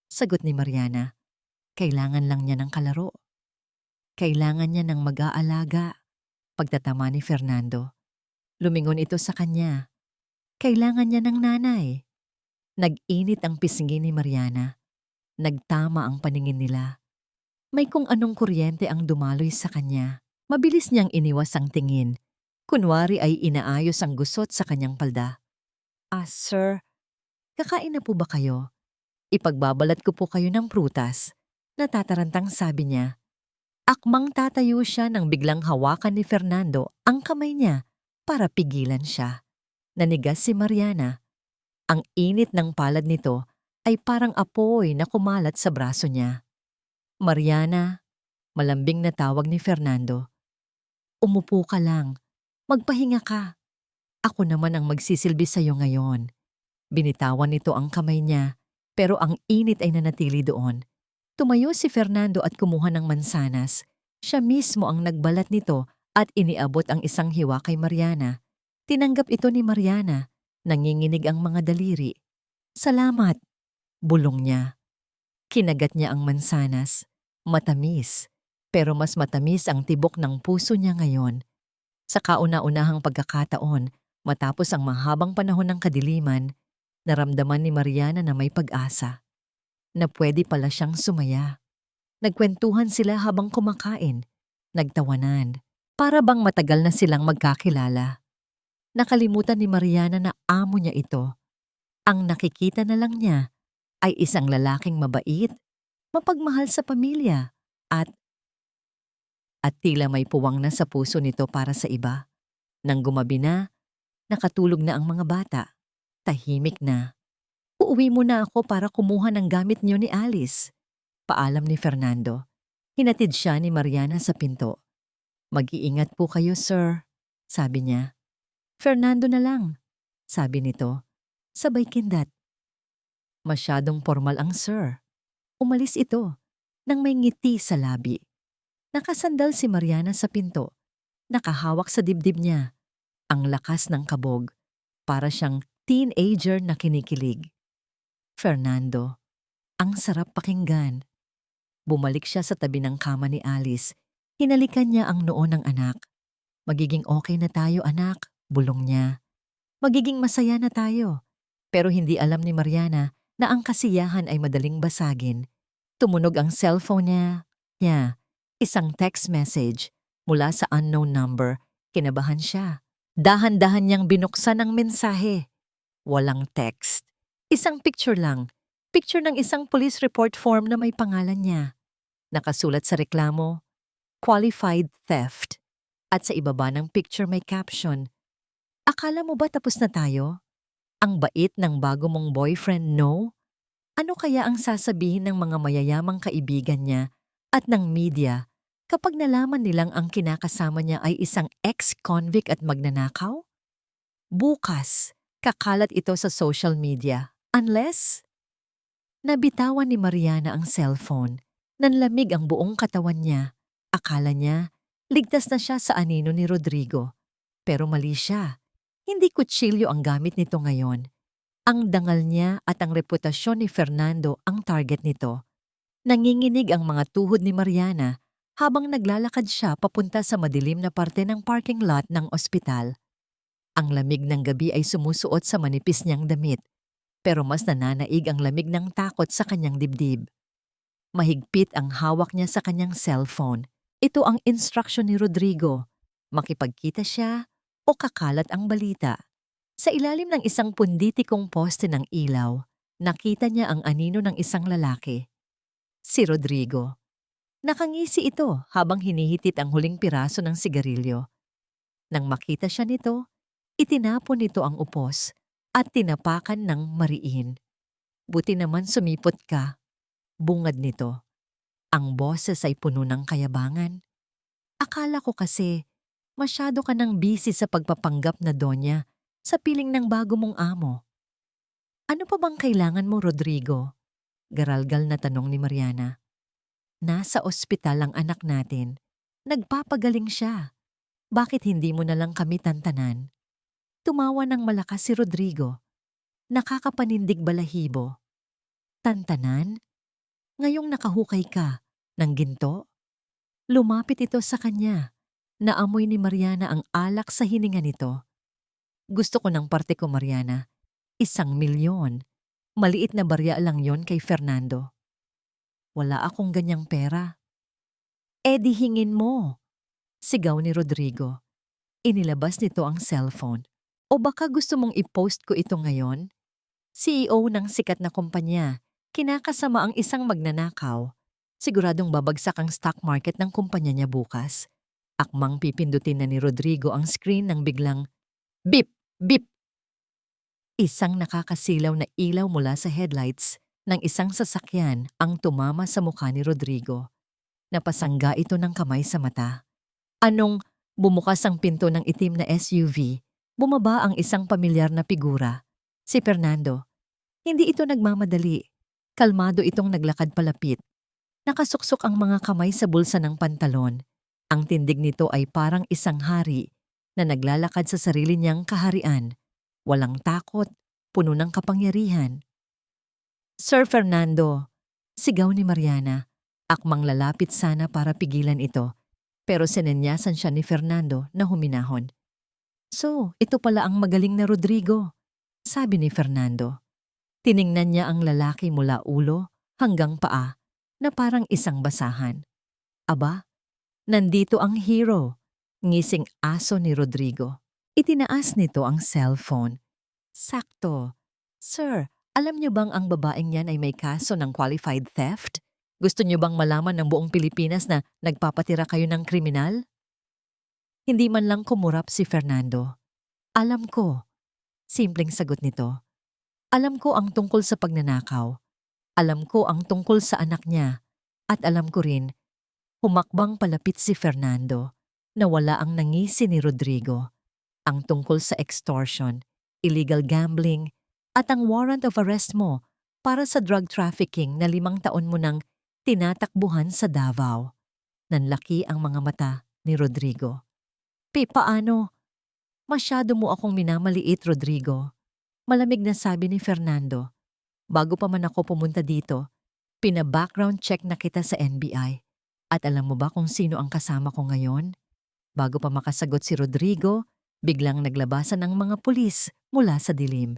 Sagot ni Mariana. Kailangan lang niya ng kalaro. Kailangan niya ng mag-aalaga. Pagtatama ni Fernando. Lumingon ito sa kanya. Kailangan niya ng nanay. Nag-init ang pisngi ni Mariana. Nagtama ang paningin nila. May kung anong kuryente ang dumaloy sa kanya. Mabilis niyang iniwas ang tingin. Kunwari ay inaayos ang gusot sa kanyang palda. Sir, kakain na po ba kayo? Ipagbabalat ko po kayo ng prutas. Natatarantang sabi niya. Akmang tatayo siya nang biglang hawakan ni Fernando ang kamay niya para pigilan siya. Nanigas si Mariana. Ang init ng palad nito ay parang apoy na kumalat sa braso niya. Mariana, malambing na tawag ni Fernando. Umupo ka lang. Magpahinga ka. Ako naman ang magsisilbi sa'yo ngayon. Binitawan nito ang kamay niya, pero ang init ay nanatili doon. Tumayo si Fernando at kumuha ng mansanas. Siya mismo ang nagbalat nito at iniabot ang isang hiwa kay Mariana. Tinanggap ito ni Mariana. Nanginginig ang mga daliri. Salamat, bulong niya. Kinagat niya ang mansanas. Matamis, pero mas matamis ang tibok ng puso niya ngayon. Sa kauna-unahang pagkakataon, matapos ang mahabang panahon ng kadiliman, naramdaman ni Mariana na may pag-asa. Na pwede pala siyang sumaya. Nagkwentuhan sila habang kumakain. Nagtawanan. Para bang matagal na silang magkakilala. Nakalimutan ni Mariana na amo niya ito. Ang nakikita na lang niya ay isang lalaking mabait, mapagmahal sa pamilya, at tila may puwang na sa puso nito para sa iba. Nang gumabi na, nakatulog na ang mga bata. Tahimik na. Uuwi muna ako para kumuha ng gamit niyo ni Alice. Paalam ni Fernando. Hinatid siya ni Mariana sa pinto. Mag-iingat po kayo, sir, sabi niya. Fernando na lang, sabi nito. Sabay kindat. Masyadong formal ang sir. Umalis ito nang may ngiti sa labi. Nakasandal si Mariana sa pinto. Nakahawak sa dibdib niya. Ang lakas ng kabog. Para siyang teenager na kinikilig. Fernando, ang sarap pakinggan. Bumalik siya sa tabi ng kama ni Alice. Hinalikan niya ang noo ng anak. Magiging okay na tayo, anak, bulong niya. Magiging masaya na tayo. Pero hindi alam ni Mariana na ang kasiyahan ay madaling basagin. Tumunog ang cellphone niya. Isang text message mula sa unknown number. Kinabahan siya. Dahan-dahan niyang binuksan ang mensahe. Walang text. Isang picture lang. Picture ng isang police report form na may pangalan niya. Nakasulat sa reklamo, Qualified Theft. At sa ibaba ng picture may caption, Akala mo ba tapos na tayo? Ang bait ng bago mong boyfriend, no? Ano kaya ang sasabihin ng mga mayayamang kaibigan niya at ng media kapag nalaman nilang ang kinakasama niya ay isang ex-convict at magnanakaw? Bukas, kakalat ito sa social media. Unless nabitawan ni Mariana ang cellphone. Nanlamig ang buong katawan niya. Akala niya, ligtas na siya sa anino ni Rodrigo. Pero mali siya. Hindi kutsilyo ang gamit nito ngayon. Ang dangal niya at ang reputasyon ni Fernando ang target nito. Nanginginig ang mga tuhod ni Mariana habang naglalakad siya papunta sa madilim na parte ng parking lot ng ospital. Ang lamig ng gabi ay sumusuot sa manipis niyang damit. Pero mas nananaig ang lamig ng takot sa kanyang dibdib. Mahigpit ang hawak niya sa kanyang cellphone. Ito ang instruction ni Rodrigo. Makipagkita siya o kakalat ang balita. Sa ilalim ng isang punditikong poste ng ilaw, nakita niya ang anino ng isang lalaki. Si Rodrigo. Nakangisi ito habang hinihitit ang huling piraso ng sigarilyo. Nang makita siya nito, itinapon nito ang upos at tinapakan ng mariin. Buti naman sumipot ka. Bungad nito. Ang boses ay puno ng kayabangan. Akala ko kasi masyado ka nang busy sa pagpapanggap na donya sa piling ng bago mong amo. Ano pa bang kailangan mo, Rodrigo? Garalgal na tanong ni Mariana. Nasa ospital ang anak natin. Nagpapagaling siya. Bakit hindi mo na lang kami tantanan? Tumawa ng malakas si Rodrigo. Nakakapanindig balahibo. Tantanan? Ngayong nakahukay ka ng ginto? Lumapit ito sa kanya. Naamoy ni Mariana ang alak sa hininga nito. Gusto ko ng parte ko, Mariana. 1,000,000. Maliit na barya lang yon kay Fernando. Wala akong ganyang pera. Eh di hingin mo. Sigaw ni Rodrigo. Inilabas nito ang cellphone. O baka gusto mong i-post ko ito ngayon? CEO ng sikat na kumpanya. Kinakasama ang isang magnanakaw. Siguradong babagsak ang stock market ng kumpanya niya bukas. Akmang pipindutin na ni Rodrigo ang screen nang biglang, Beep! Beep! Isang nakakasilaw na ilaw mula sa headlights ng isang sasakyan ang tumama sa mukha ni Rodrigo. Napasangga ito ng kamay sa mata. Anong bumukas ang pinto ng itim na SUV Bumaba ang isang pamilyar na figura, si Fernando. Hindi ito nagmamadali. Kalmado itong naglakad palapit. Nakasuksok ang mga kamay sa bulsa ng pantalon. Ang tindig nito ay parang isang hari na naglalakad sa sarili niyang kaharian. Walang takot, puno ng kapangyarihan. Sir Fernando, sigaw ni Mariana. Akmang lalapit sana para pigilan ito, pero sinenyasan siya ni Fernando na huminahon. So, ito pala ang magaling na Rodrigo, sabi ni Fernando. Tiningnan niya ang lalaki mula ulo hanggang paa na parang isang basahan. Aba, nandito ang hero, ngising aso ni Rodrigo. Itinaas nito ang cellphone. Sakto. Sir, alam niyo bang ang babaeng yan ay may kaso ng qualified theft? Gusto niyo bang malaman ng buong Pilipinas na nagpapatira kayo ng kriminal? Hindi man lang kumurap si Fernando. Alam ko. Simpleng sagot nito. Alam ko ang tungkol sa pagnanakaw. Alam ko ang tungkol sa anak niya. At alam ko rin, humakbang palapit si Fernando na wala ang nangisi ni Rodrigo. Ang tungkol sa extortion, illegal gambling, at ang warrant of arrest mo para sa drug trafficking na 5 taon mo nang tinatakbuhan sa Davao. Nanlaki ang mga mata ni Rodrigo. Paano? Masyado mo akong minamaliit, Rodrigo. Malamig na sabi ni Fernando. Bago pa man ako pumunta dito, pina-background check na kita sa NBI. At alam mo ba kung sino ang kasama ko ngayon? Bago pa makasagot si Rodrigo, biglang naglabasan ang mga pulis mula sa dilim.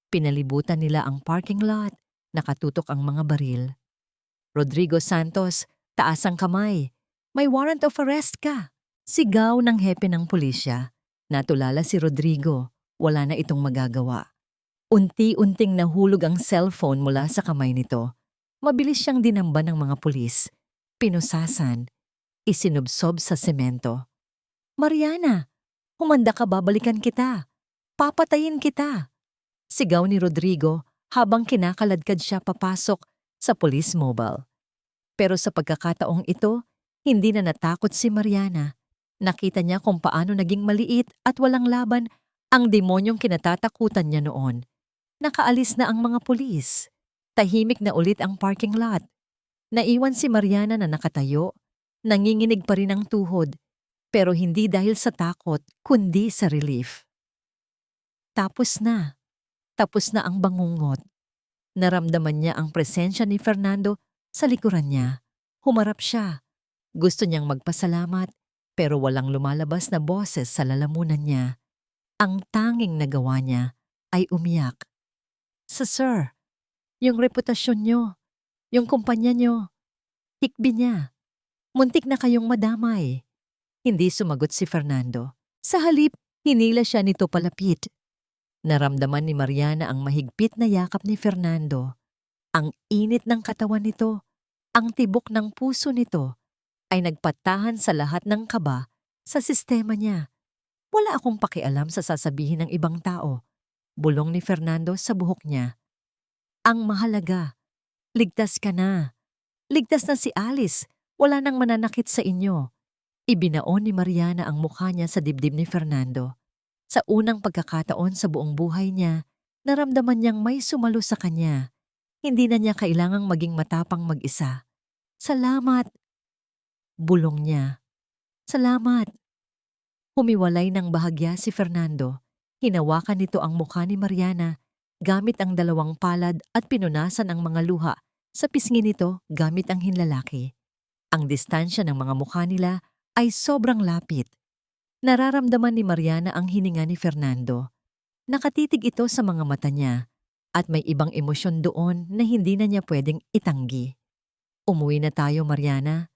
Pinalibutan nila ang parking lot, nakatutok ang mga baril. Rodrigo Santos, taas ang kamay. May warrant of arrest ka. Sigaw ng hepe ng pulisya. Natulala si Rodrigo, wala na itong magagawa. Unti-unting nahulog ang cellphone mula sa kamay nito. Mabilis siyang dinamba ng mga pulis. Pinusasan. Isinubsob sa semento. Mariana, humanda ka, babalikan kita. Papatayin kita. Sigaw ni Rodrigo habang kinakaladkad siya papasok sa police mobile. Pero sa pagkakataong ito, hindi na natakot si Mariana. Nakita niya kung paano naging maliit at walang laban ang demonyong kinatatakutan niya noon. Nakaalis na ang mga pulis. Tahimik na ulit ang parking lot. Naiwan si Mariana na nakatayo. Nanginginig pa rin ang tuhod. Pero hindi dahil sa takot, kundi sa relief. Tapos na. Tapos na ang bangungot. Naramdaman niya ang presensya ni Fernando sa likuran niya. Humarap siya. Gusto niyang magpasalamat, pero walang lumalabas na boses sa lalamunan niya. Ang tanging nagawa niya ay umiyak. Sir, yung reputasyon niyo, yung kumpanya niyo, hikbi niya. Muntik na kayong madamay. Hindi sumagot si Fernando. Sa halip, hinila siya nito palapit. Naramdaman ni Mariana ang mahigpit na yakap ni Fernando. Ang init ng katawan nito, ang tibok ng puso nito, ay nagpatahan sa lahat ng kaba sa sistema niya. Wala akong pakialam sa sasabihin ng ibang tao. Bulong ni Fernando sa buhok niya. Ang mahalaga, ligtas ka na. Ligtas na si Alice, wala nang mananakit sa inyo. Ibinaon ni Mariana ang mukha niya sa dibdib ni Fernando. Sa unang pagkakataon sa buong buhay niya, naramdaman niyang may sumalo sa kanya. Hindi na niya kailangang maging matapang mag-isa. Salamat! Bulong niya. Salamat! Humiwalay ng bahagya si Fernando. Hinawakan nito ang mukha ni Mariana gamit ang 2 palad at pinunasan ang mga luha sa pisngi nito gamit ang hinlalaki. Ang distansya ng mga mukha nila ay sobrang lapit. Nararamdaman ni Mariana ang hininga ni Fernando. Nakatitig ito sa mga mata niya at may ibang emosyon doon na hindi na niya pwedeng itanggi. Umuwi na tayo, Mariana.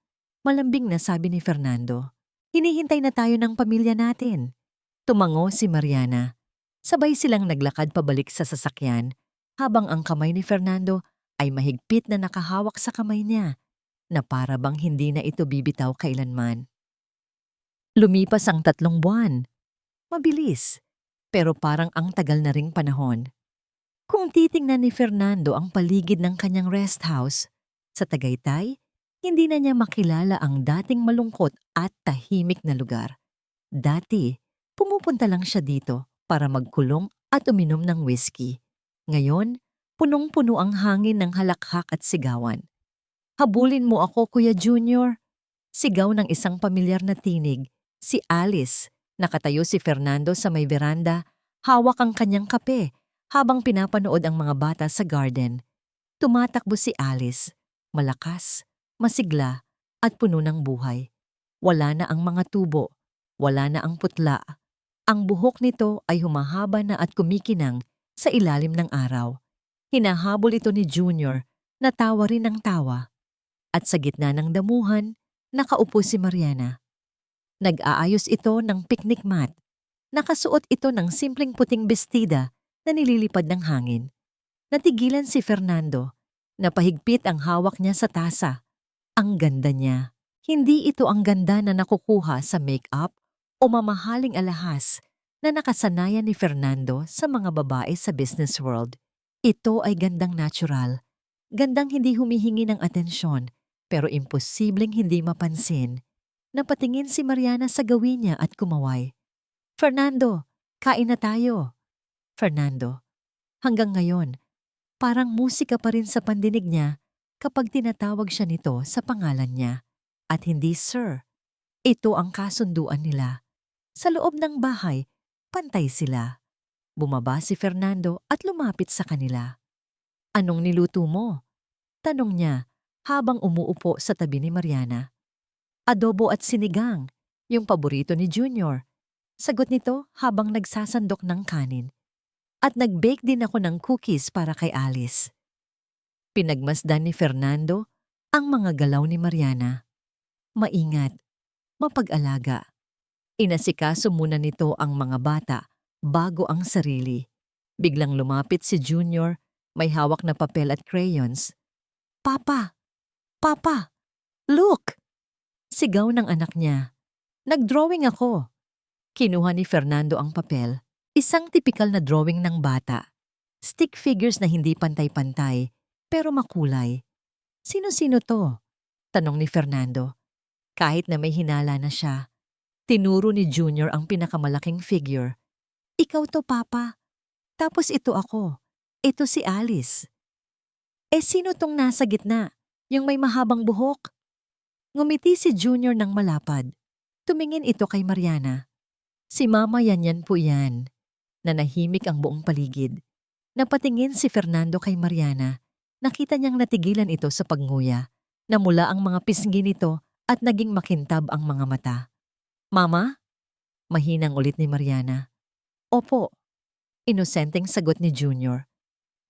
Malambing na sabi ni Fernando. Hinihintay na tayo ng pamilya natin. Tumango si Mariana. Sabay silang naglakad pabalik sa sasakyan habang ang kamay ni Fernando ay mahigpit na nakahawak sa kamay niya na para bang hindi na ito bibitaw kailanman. Lumipas ang 3 buwan. Mabilis, pero parang ang tagal na ring panahon. Kung titingnan ni Fernando ang paligid ng kanyang rest house sa Tagaytay, hindi na niya makilala ang dating malungkot at tahimik na lugar. Dati, pumupunta lang siya dito para magkulong at uminom ng whiskey. Ngayon, punong-puno ang hangin ng halakhak at sigawan. "Habulin mo ako, Kuya Junior!" Sigaw ng isang pamilyar na tinig, si Alice. Nakatayo si Fernando sa may veranda, hawak ang kanyang kape habang pinapanood ang mga bata sa garden. Tumatakbo si Alice, malakas, masigla, at puno ng buhay. Wala na ang mga tubo, wala na ang putla. Ang buhok nito ay humahaba na at kumikinang sa ilalim ng araw. Hinahabol ito ni Junior na tawa rin ng tawa. At sa gitna ng damuhan, nakaupo si Mariana. Nag-aayos ito ng picnic mat. Nakasuot ito ng simpleng puting bestida na nililipad ng hangin. Natigilan si Fernando. Napahigpit ang hawak niya sa tasa. Ang ganda niya. Hindi ito ang ganda na nakukuha sa make-up o mamahaling alahas na nakasanayan ni Fernando sa mga babae sa business world. Ito ay gandang natural. Gandang hindi humihingi ng atensyon, pero imposibleng hindi mapansin. Napatingin si Mariana sa gawin niya at kumaway. "Fernando, kain na tayo." Fernando, hanggang ngayon, parang musika pa rin sa pandinig niya kapag tinatawag siya nito sa pangalan niya. At hindi sir. Ito ang kasunduan nila. Sa loob ng bahay, pantay sila. Bumaba si Fernando at lumapit sa kanila. "Anong niluto mo?" tanong niya habang umuupo sa tabi ni Mariana. "Adobo at sinigang, yung paborito ni Junior." Sagot nito habang nagsasandok ng kanin. "At nag-bake din ako ng cookies para kay Alice." Pinagmasdan ni Fernando ang mga galaw ni Mariana. Maingat, mapag-alaga. Inasikaso muna nito ang mga bata bago ang sarili. Biglang lumapit si Junior, may hawak na papel at crayons. "Papa! Papa! Look!" Sigaw ng anak niya. "Nag-drawing ako." Kinuha ni Fernando ang papel. Isang tipikal na drawing ng bata. Stick figures na hindi pantay-pantay, pero makulay. "Sino-sino to?" tanong ni Fernando. Kahit na may hinala na siya, tinuro ni Junior ang pinakamalaking figure. "Ikaw to, Papa. Tapos ito ako. Ito si Alice." Sino tong nasa gitna? Yung may mahabang buhok?" Ngumiti si Junior ng malapad. Tumingin ito kay Mariana. "Si Mama Yanyan po yan." Nanahimik ang buong paligid. Napatingin si Fernando kay Mariana. Nakita niyang natigilan ito sa pagnguya. Namula ang mga pisngi nito at naging makintab ang mga mata. "Mama?" Mahinang ulit ni Mariana. "Opo." Inosenteng sagot ni Junior.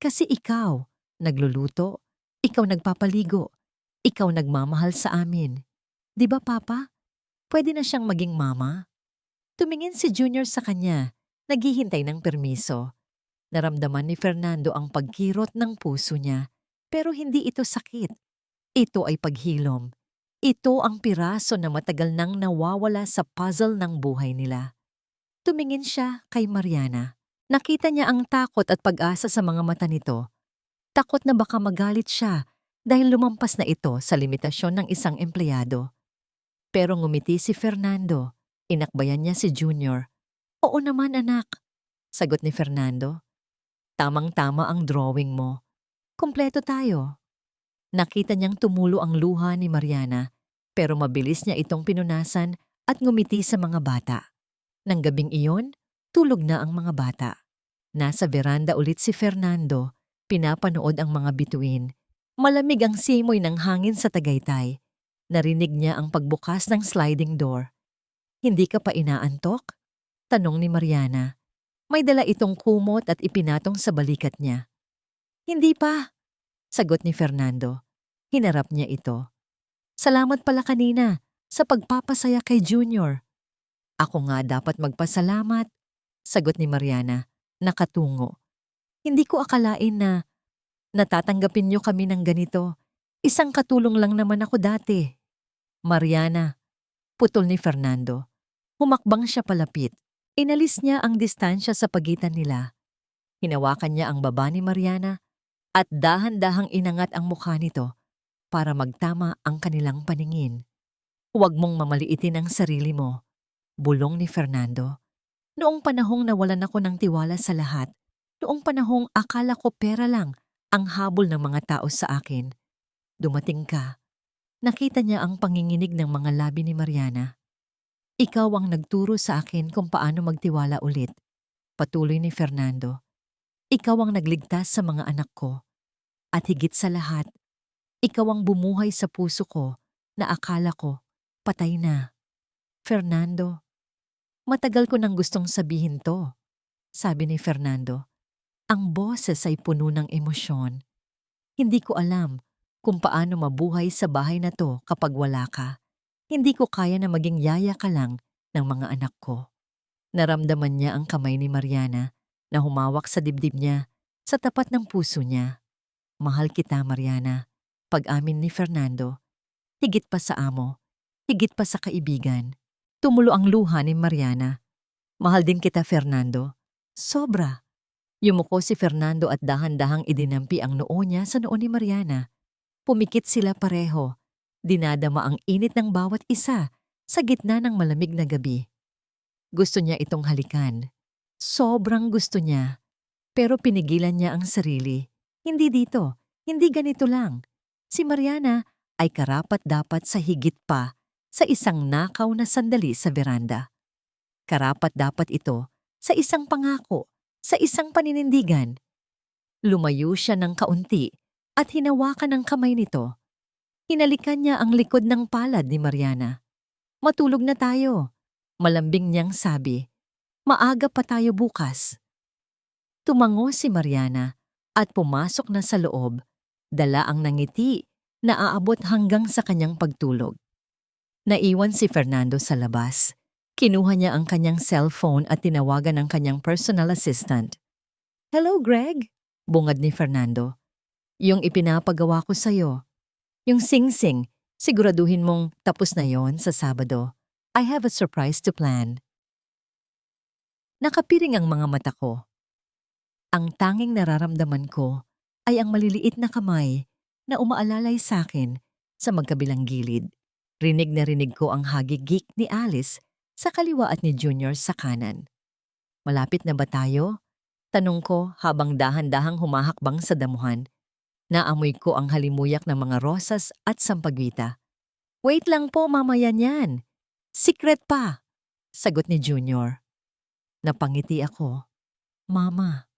"Kasi ikaw, nagluluto, ikaw nagpapaligo, ikaw nagmamahal sa amin. Di ba, Papa? Pwede na siyang maging mama?" Tumingin si Junior sa kanya, naghihintay ng permiso. Naramdaman ni Fernando ang pagkirot ng puso niya, pero hindi ito sakit. Ito ay paghilom. Ito ang piraso na matagal nang nawawala sa puzzle ng buhay nila. Tumingin siya kay Mariana. Nakita niya ang takot at pag-asa sa mga mata nito. Takot na baka magalit siya dahil lumampas na ito sa limitasyon ng isang empleyado. Pero ngumiti si Fernando. Inakbayan niya si Junior. "Oo naman, anak," sagot ni Fernando. "Tamang-tama ang drawing mo. Kumpleto tayo." Nakita niyang tumulo ang luha ni Mariana, pero mabilis niya itong pinunasan at ngumiti sa mga bata. Nang gabing iyon, tulog na ang mga bata. Nasa veranda ulit si Fernando, pinapanood ang mga bituin. Malamig ang simoy ng hangin sa Tagaytay. Narinig niya ang pagbukas ng sliding door. "Hindi ka pa inaantok?" tanong ni Mariana. May dala itong kumot at ipinatong sa balikat niya. "Hindi pa," sagot ni Fernando. Hinarap niya ito. "Salamat pala kanina sa pagpapasaya kay Junior." "Ako nga dapat magpasalamat," sagot ni Mariana, nakatungo. "Hindi ko akalain na natatanggapin niyo kami ng ganito. Isang katulong lang naman ako dati." "Mariana," putol ni Fernando. Humakbang siya palapit. Inalis niya ang distansya sa pagitan nila. Hinawakan niya ang baba ni Mariana at dahan-dahang inangat ang mukha nito para magtama ang kanilang paningin. "Huwag mong mamaliitin ang sarili mo," bulong ni Fernando. Noong panahong nawalan ako ng tiwala sa lahat, noong panahong akala ko pera lang ang habol ng mga tao sa akin, dumating ka. Nakita niya ang panginginig ng mga labi ni Mariana. Ikaw ang nagturo sa akin kung paano magtiwala ulit. Patuloy ni Fernando. Ikaw ang nagligtas sa mga anak ko. At higit sa lahat, ikaw ang bumuhay sa puso ko na akala ko patay na. Fernando, matagal ko nang gustong sabihin to, sabi ni Fernando. Ang boses ay puno ng emosyon. Hindi ko alam kung paano mabuhay sa bahay na to kapag wala ka. Hindi ko kaya na maging yaya ka lang ng mga anak ko. Naramdaman niya ang kamay ni Mariana na humawak sa dibdib niya sa tapat ng puso niya. Mahal kita, Mariana. Pag-amin ni Fernando, higit pa sa amo, higit pa sa kaibigan. Tumulo ang luha ni Mariana. Mahal din kita, Fernando. Sobra. Yumuko si Fernando at dahan-dahang idinampi ang noo niya sa noo ni Mariana. Pumikit sila pareho. Dinadama ang init ng bawat isa sa gitna ng malamig na gabi. Gusto niya itong halikan. Sobrang gusto niya. Pero pinigilan niya ang sarili. Hindi dito. Hindi ganito lang. Si Mariana ay karapat-dapat sa higit pa sa isang nakaw na sandali sa beranda. Karapat-dapat ito sa isang pangako, sa isang paninindigan. Lumayo siya ng kaunti at hinawakan ang kamay nito. Hinalikan niya ang likod ng palad ni Mariana. Matulog na tayo. Malambing niyang sabi. Maaga pa tayo bukas. Tumango si Mariana at pumasok na sa loob. Dala ang nangiti na aabot hanggang sa kanyang pagtulog. Naiwan si Fernando sa labas. Kinuha niya ang kanyang cellphone at tinawagan ang kanyang personal assistant. Hello, Greg? Bungad ni Fernando. Yung ipinapagawa ko sa'yo. Yung sing-sing, siguraduhin mong tapos na yon sa Sabado. I have a surprise to plan. Nakapiring ang mga mata ko. Ang tanging nararamdaman ko ay ang maliliit na kamay na umaalalay sa akin sa magkabilang gilid. Rinig na rinig ko ang hagigik ni Alice sa kaliwa at ni Junior sa kanan. Malapit na ba tayo? Tanong ko habang dahan-dahang humahakbang sa damuhan. Naamoy ko ang halimuyak ng mga rosas at sampagwita. Wait lang po, mamaya niyan. Secret pa, sagot ni Junior. Napangiti ako. Mama.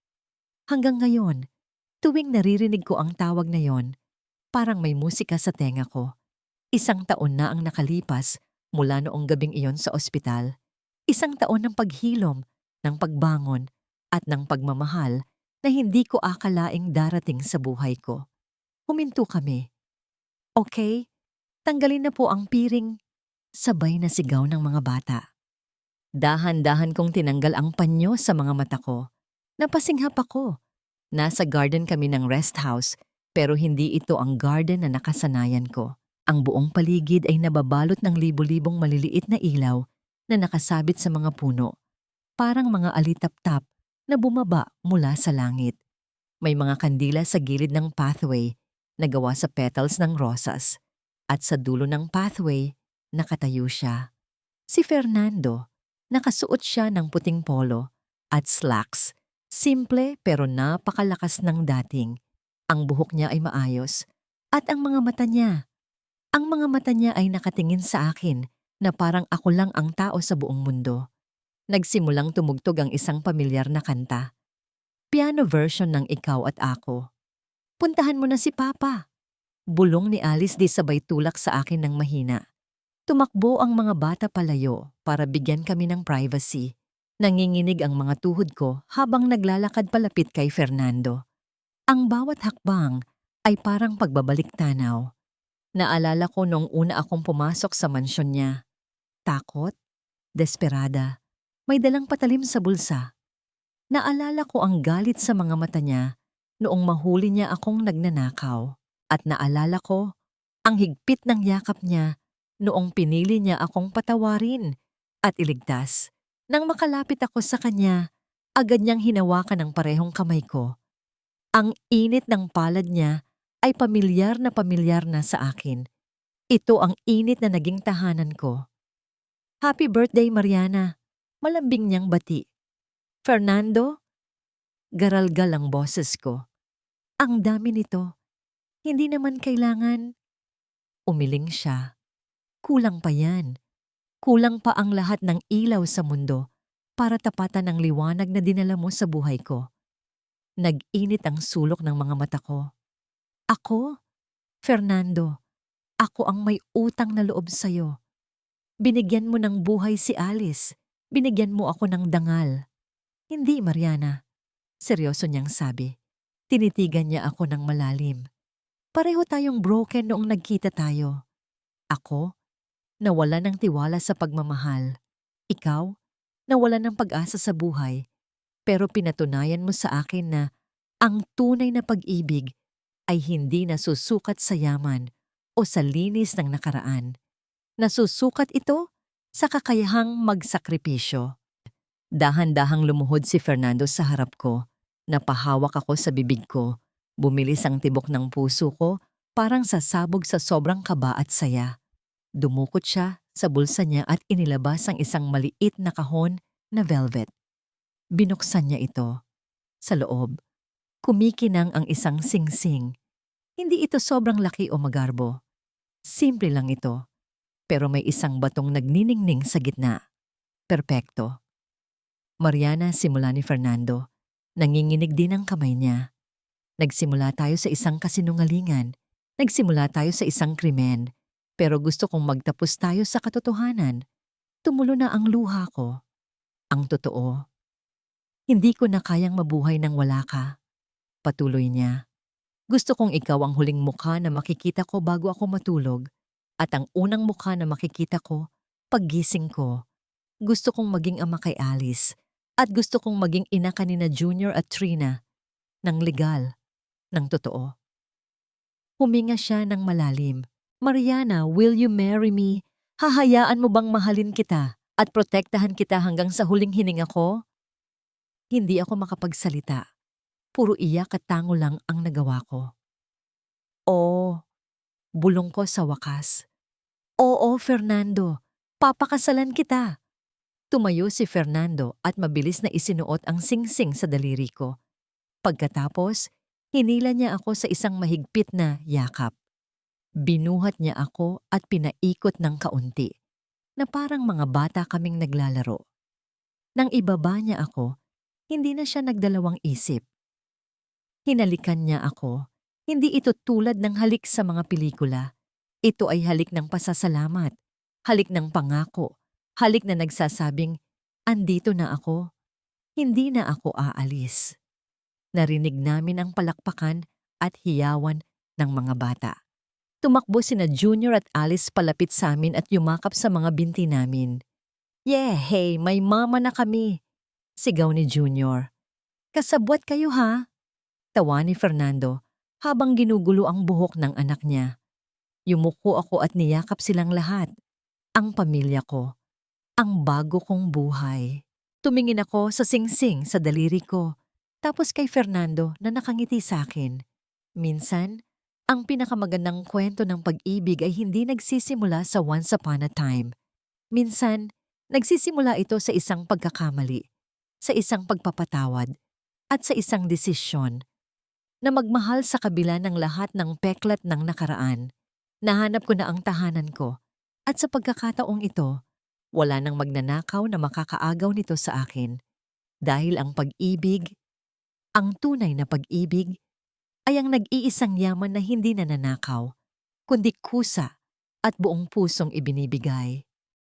Hanggang ngayon, tuwing naririnig ko ang tawag na yon, parang may musika sa tenga ko. 1 taon na ang nakalipas mula noong gabing iyon sa ospital. 1 taon ng paghilom, ng pagbangon, at ng pagmamahal na hindi ko akalaing darating sa buhay ko. Huminto kami. Okay, tanggalin na po ang piring. Sabay na sigaw ng mga bata. Dahan-dahan kong tinanggal ang panyo sa mga mata ko. Napasinghap ako. Nasa garden kami ng rest house, pero hindi ito ang garden na nakasanayan ko. Ang buong paligid ay nababalot ng libo-libong maliliit na ilaw na nakasabit sa mga puno. Parang mga alitap-tap na bumaba mula sa langit. May mga kandila sa gilid ng pathway na gawa sa petals ng rosas. At sa dulo ng pathway, nakatayo siya. Si Fernando. Nakasuot siya ng puting polo at slacks. Simple pero napakalakas ng dating. Ang buhok niya ay maayos. At ang mga mata niya. Ang mga mata niya ay nakatingin sa akin na parang ako lang ang tao sa buong mundo. Nagsimulang tumugtog ang isang pamilyar na kanta. Piano version ng Ikaw at Ako. Puntahan mo na si Papa. Bulong ni Alice di sabay tulak sa akin ng mahina. Tumakbo ang mga bata palayo para bigyan kami ng privacy. Nanginginig ang mga tuhod ko habang naglalakad palapit kay Fernando. Ang bawat hakbang ay parang pagbabalik tanaw. Naalala ko nung una akong pumasok sa mansyon niya. Takot, desperada, may dalang patalim sa bulsa. Naalala ko ang galit sa mga mata niya noong mahuli niya akong nagnanakaw. At naalala ko ang higpit ng yakap niya noong pinili niya akong patawarin at iligtas. Nang makalapit ako sa kanya, agad niyang hinawakan ang parehong kamay ko. Ang init ng palad niya ay pamilyar na sa akin. Ito ang init na naging tahanan ko. Happy birthday, Mariana. Malambing niyang bati Fernando? Garalgal ang boses ko. Ang dami nito. Hindi naman kailangan. Umiling siya. Kulang pa yan. Kulang pa ang lahat ng ilaw sa mundo para tapatan ang liwanag na dinala mo sa buhay ko. Nag-init ang sulok ng mga mata ko. Ako? Fernando, ako ang may utang na loob sa'yo. Binigyan mo ng buhay si Alice. Binigyan mo ako ng dangal. Hindi, Mariana. Seryoso niyang sabi. Tinitigan niya ako ng malalim. Pareho tayong broken noong nagkita tayo. Ako, nawala ng tiwala sa pagmamahal. Ikaw, nawala ng pag-asa sa buhay. Pero pinatunayan mo sa akin na ang tunay na pag-ibig ay hindi nasusukat sa yaman o sa linis ng nakaraan. Nasusukat ito sa kakayahang magsakripisyo. Dahan-dahang lumuhod si Fernando sa harap ko. Napahawak ako sa bibig ko. Bumilis ang tibok ng puso ko parang sasabog sa sobrang kaba at saya. Dumukot siya sa bulsa niya at inilabas ang isang maliit na kahon na velvet. Binuksan niya ito. Sa loob, kumikinang ang isang singsing. Hindi ito sobrang laki o magarbo. Simple lang ito. Pero may isang batong nagniningning sa gitna. Perpekto. Mariana, simula ni Fernando. Nanginginig din ang kamay niya. Nagsimula tayo sa isang kasinungalingan. Nagsimula tayo sa isang krimen. Pero gusto kong magtapos tayo sa katotohanan. Tumulo na ang luha ko. Ang totoo. Hindi ko na kayang mabuhay nang wala ka. Patuloy niya. Gusto kong ikaw ang huling mukha na makikita ko bago ako matulog at ang unang mukha na makikita ko paggising ko. Gusto kong maging ama kay Alice at gusto kong maging ina kanina Junior at Trina ng legal, ng totoo. Huminga siya ng malalim. Mariana, will you marry me? Hahayaan mo bang mahalin kita at protektahan kita hanggang sa huling hininga ko? Hindi ako makapagsalita. Puro iyak at tango lang ang nagawa ko. Oo, bulong ko sa wakas. Oo, Fernando, papakasalan kita. Tumayo si Fernando at mabilis na isinuot ang singsing sa daliri ko. Pagkatapos, hinila niya ako sa isang mahigpit na yakap. Binuhat niya ako at pinaikot ng kaunti, na parang mga bata kaming naglalaro. Nang ibaba niya ako, hindi na siya nagdalawang isip. Hinalikan niya ako. Hindi ito tulad ng halik sa mga pelikula. Ito ay halik ng pasasalamat, halik ng pangako, halik na nagsasabing, andito na ako. Hindi na ako aalis. Narinig namin ang palakpakan at hiyawan ng mga bata. Tumakbo sina Junior at Alice palapit sa amin at yumakap sa mga binti namin. Yeah, hey, may mama na kami, sigaw ni Junior. Kasabwat kayo ha? Tawa ni Fernando habang ginugulo ang buhok ng anak niya. Yumuko ako at niyakap silang lahat. Ang pamilya ko. Ang bago kong buhay. Tumingin ako sa singsing sa daliri ko. Tapos kay Fernando na nakangiti sa akin. Minsan, ang pinakamagandang kwento ng pag-ibig ay hindi nagsisimula sa once upon a time. Minsan, nagsisimula ito sa isang pagkakamali, sa isang pagpapatawad, at sa isang desisyon na magmahal sa kabila ng lahat ng peklat ng nakaraan. Nahanap ko na ang tahanan ko, at sa pagkakataong ito, wala nang magnanakaw na makakaagaw nito sa akin. Dahil ang pag-ibig, ang tunay na pag-ibig, ay ang nag-iisang yaman na hindi nananakaw, kundi kusa at buong pusong ibinibigay.